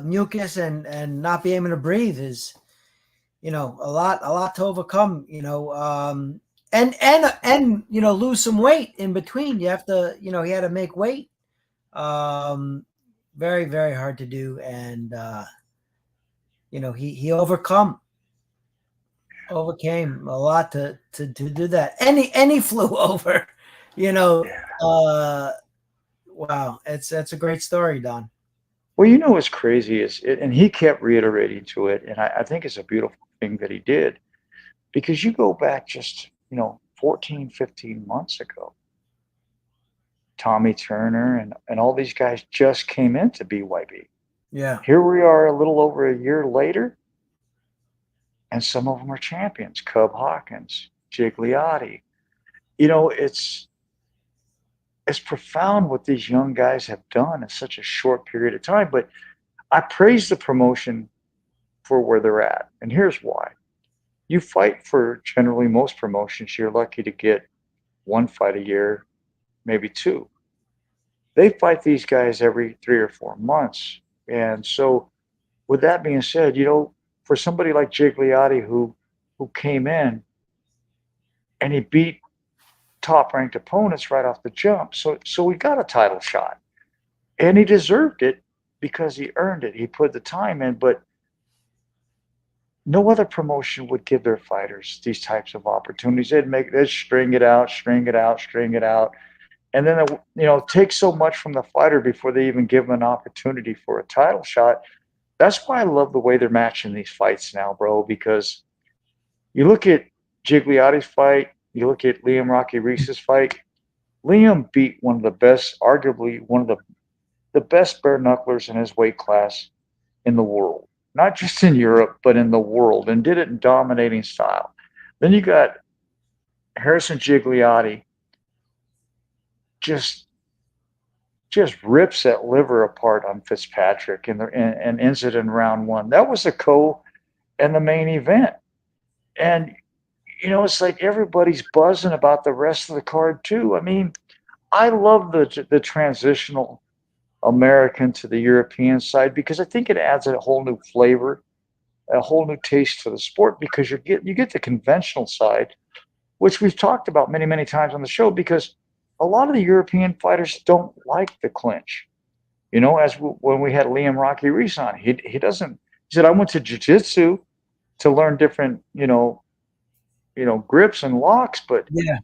Speaker 3: mucus and not be able to breathe is, a lot to overcome, and lose some weight in between. You have to, he had to make weight. Very, very hard to do. And, he overcame a lot to do that. And he flew over, wow. That's a great story, Don.
Speaker 2: Well, what's crazy is and he kept reiterating to it. And I think it's a beautiful thing that he did, because you go back just, 14, 15 months ago, Tommy Turner and all these guys just came into BYB.
Speaker 3: Yeah. Here
Speaker 2: we are a little over a year later, and some of them are champions. Cub Hawkins, Gigliotti. It's profound what these young guys have done in such a short period of time. But I praise the promotion for where they're at. And here's why. You fight for generally most promotions, you're lucky to get one fight a year, maybe two. They fight these guys every 3 or 4 months. And so with that being said, for somebody like Gigliotti who came in and he beat top-ranked opponents right off the jump. So we got a title shot, and he deserved it because he earned it. He put the time in, but no other promotion would give their fighters these types of opportunities. They'd string it out, string it out, string it out, and then it takes so much from the fighter before they even give them an opportunity for a title shot. That's why I love the way they're matching these fights now, bro, because you look at Gigliotti's fight, you look at Liam Rocky Reese's fight. Liam beat one of the best, arguably one of the best bare knucklers in his weight class in the world, not just in Europe, but in the world, and did it in dominating style. Then you got Harrison Gigliotti just rips that liver apart on Fitzpatrick and ends it in round one. That was and the main event. And, it's like everybody's buzzing about the rest of the card too. I mean, I love the transitional American to the European side because I think it adds a whole new flavor, a whole new taste to the sport because you get the conventional side, which we've talked about many, many times on the show because a lot of the European fighters don't like the clinch. When we had Liam Rocky Reese on, he said, I went to jiu-jitsu to learn different, grips and locks, but
Speaker 3: Yeah.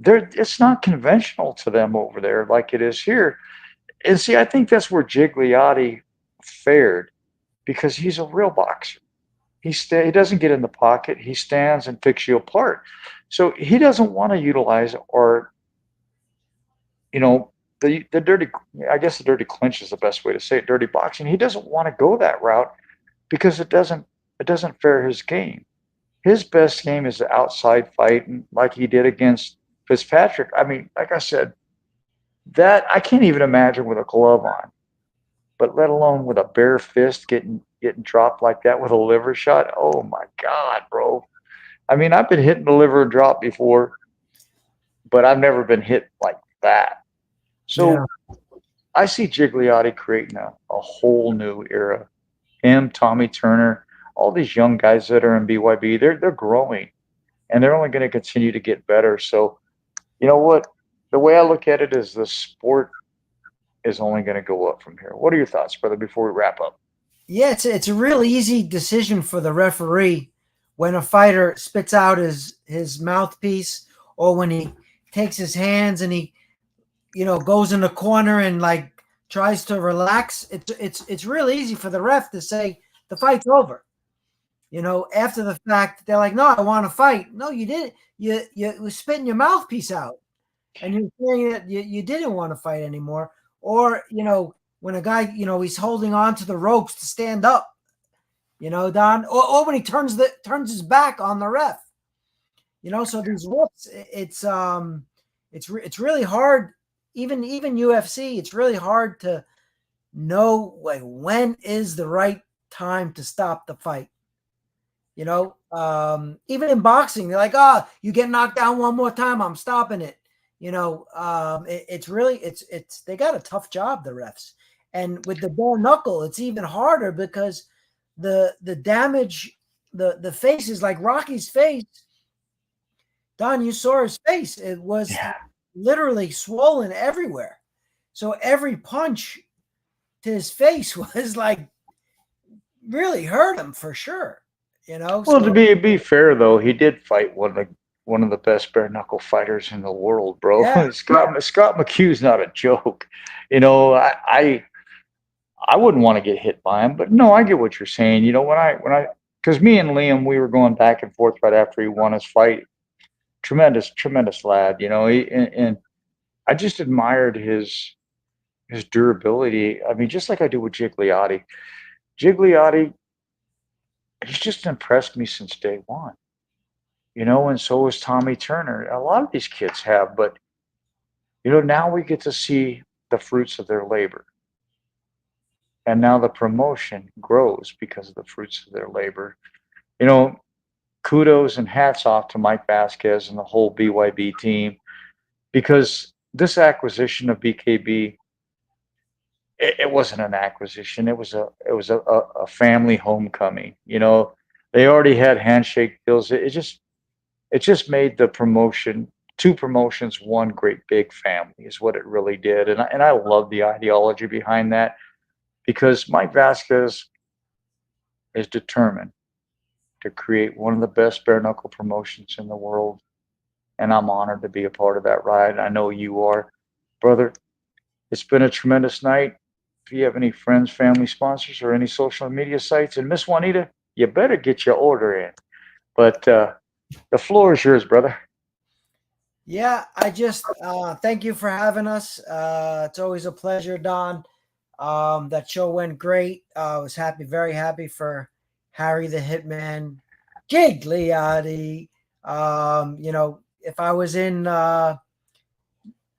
Speaker 2: it's not conventional to them over there like it is here. And see, I think that's where Gigliotti fared because he's a real boxer. He doesn't get in the pocket. He stands and picks you apart. So he doesn't want to utilize the dirty, I guess the dirty clinch is the best way to say it, dirty boxing. He doesn't want to go that route because it doesn't fare his game. His best game is the outside fight, and like he did against Fitzpatrick. I mean, like I said, that I can't even imagine with a glove on, but let alone with a bare fist getting dropped like that with a liver shot. Oh my God, bro. I mean, I've been hitting the liver drop before, but I've never been hit like that. So I see Gigliotti creating a whole new era. Him, Tommy Turner, all these young guys that are in BYB, they're growing, and they're only going to continue to get better. So, you know what? The way I look at it is the sport is only going to go up from here. What are your thoughts, brother, before we wrap up?
Speaker 3: Yeah, it's a real easy decision for the referee when a fighter spits out his mouthpiece or when he takes his hands and he goes in the corner and like tries to relax. It's real easy for the ref to say the fight's over. After the fact, they're like, no, I want to fight. No, you didn't. You were spitting your mouthpiece out. And you're saying that you didn't want to fight anymore. Or, when a guy, he's holding on to the ropes to stand up, Don, or when he turns his back on the ref, so these refs, it's really hard. Even UFC, it's really hard to know like when is the right time to stop the fight. Even in boxing, they're like, oh, you get knocked down one more time, I'm stopping it. It's really they got a tough job, the refs. And with the bare knuckle, it's even harder because the damage, the face is like Rocky's face. Don, you saw his face. It was literally swollen everywhere. So every punch to his face was like really hurt him for sure. Well,
Speaker 2: to be fair though, he did fight one of the best bare knuckle fighters in the world, bro.
Speaker 3: Yeah.
Speaker 2: Scott McHugh's not a joke. I wouldn't want to get hit by him, but no, I get what you're saying. Because me and Liam, we were going back and forth right after he won his fight. Tremendous lad, and I just admired his durability. I mean, just like I do with Gigliotti. Gigliotti, he's just impressed me since day one. And so is Tommy Turner. A lot of these kids have, but now we get to see the fruits of their labor. And now the promotion grows because of the fruits of their labor. Kudos and hats off to Mike Vasquez and the whole BYB team, because this acquisition of BKB, it wasn't an acquisition. It was a family homecoming. They already had handshake deals. It just made the promotion two promotions, one great big family is what it really did. And I love the ideology behind that because Mike Vasquez is determined to create one of the best bare knuckle promotions in the world. And I'm honored to be a part of that ride. I know you are, brother. It's been a tremendous night. If you have any friends, family, sponsors, or any social media sites, and Miss Juanita, you better get your order in. But the floor is yours, brother.
Speaker 3: Yeah, I just thank you for having us. It's always a pleasure, Don. That show went great. I was happy, very happy for Harry the Hitman, Gigliotti. If I was in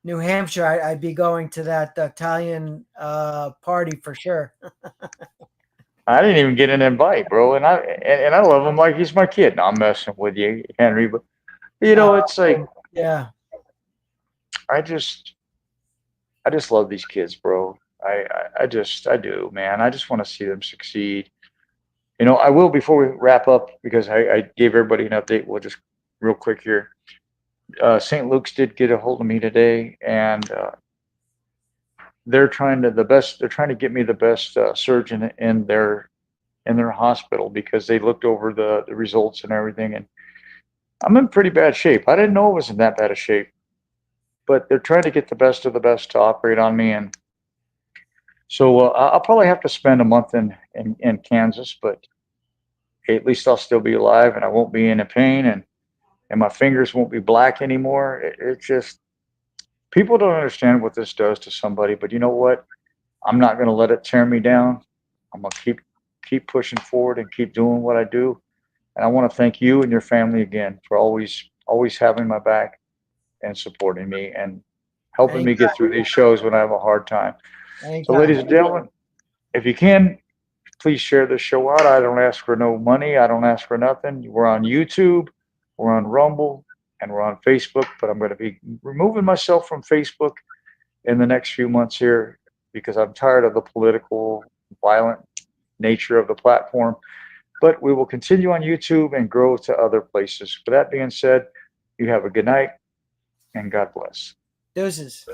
Speaker 3: New Hampshire, I'd be going to that Italian party for sure.
Speaker 2: I didn't even get an invite, bro, and I love him like he's my kid. No, I'm messing with you, Henry, but it's like
Speaker 3: Yeah.
Speaker 2: I just love these kids, bro. I do, man. I just want to see them succeed. I will before we wrap up because I gave everybody an update. We'll just real quick here. St. Luke's did get a hold of me today, and they're trying to get me the best surgeon in their hospital because they looked over the results and everything, and I'm in pretty bad shape. I didn't know I was in that bad of shape, but they're trying to get the best of the best to operate on me, and so I'll probably have to spend a month in Kansas, but hey, at least I'll still be alive and I won't be in a pain, and my fingers won't be black anymore. It's just people don't understand what this does to somebody, but you know what? I'm not going to let it tear me down. I'm going to keep pushing forward and keep doing what I do. And I want to thank you and your family again for always having my back and supporting me and helping me get through these shows when I have a hard time. So, ladies and gentlemen, if you can, please share this show out. I don't ask for no money. I don't ask for nothing. We're on YouTube, we're on Rumble, and we're on Facebook. But I'm going to be removing myself from Facebook in the next few months here because I'm tired of the political, violent nature of the platform. But we will continue on YouTube and grow to other places. With that being said, you have a good night and God bless.
Speaker 3: Deuces.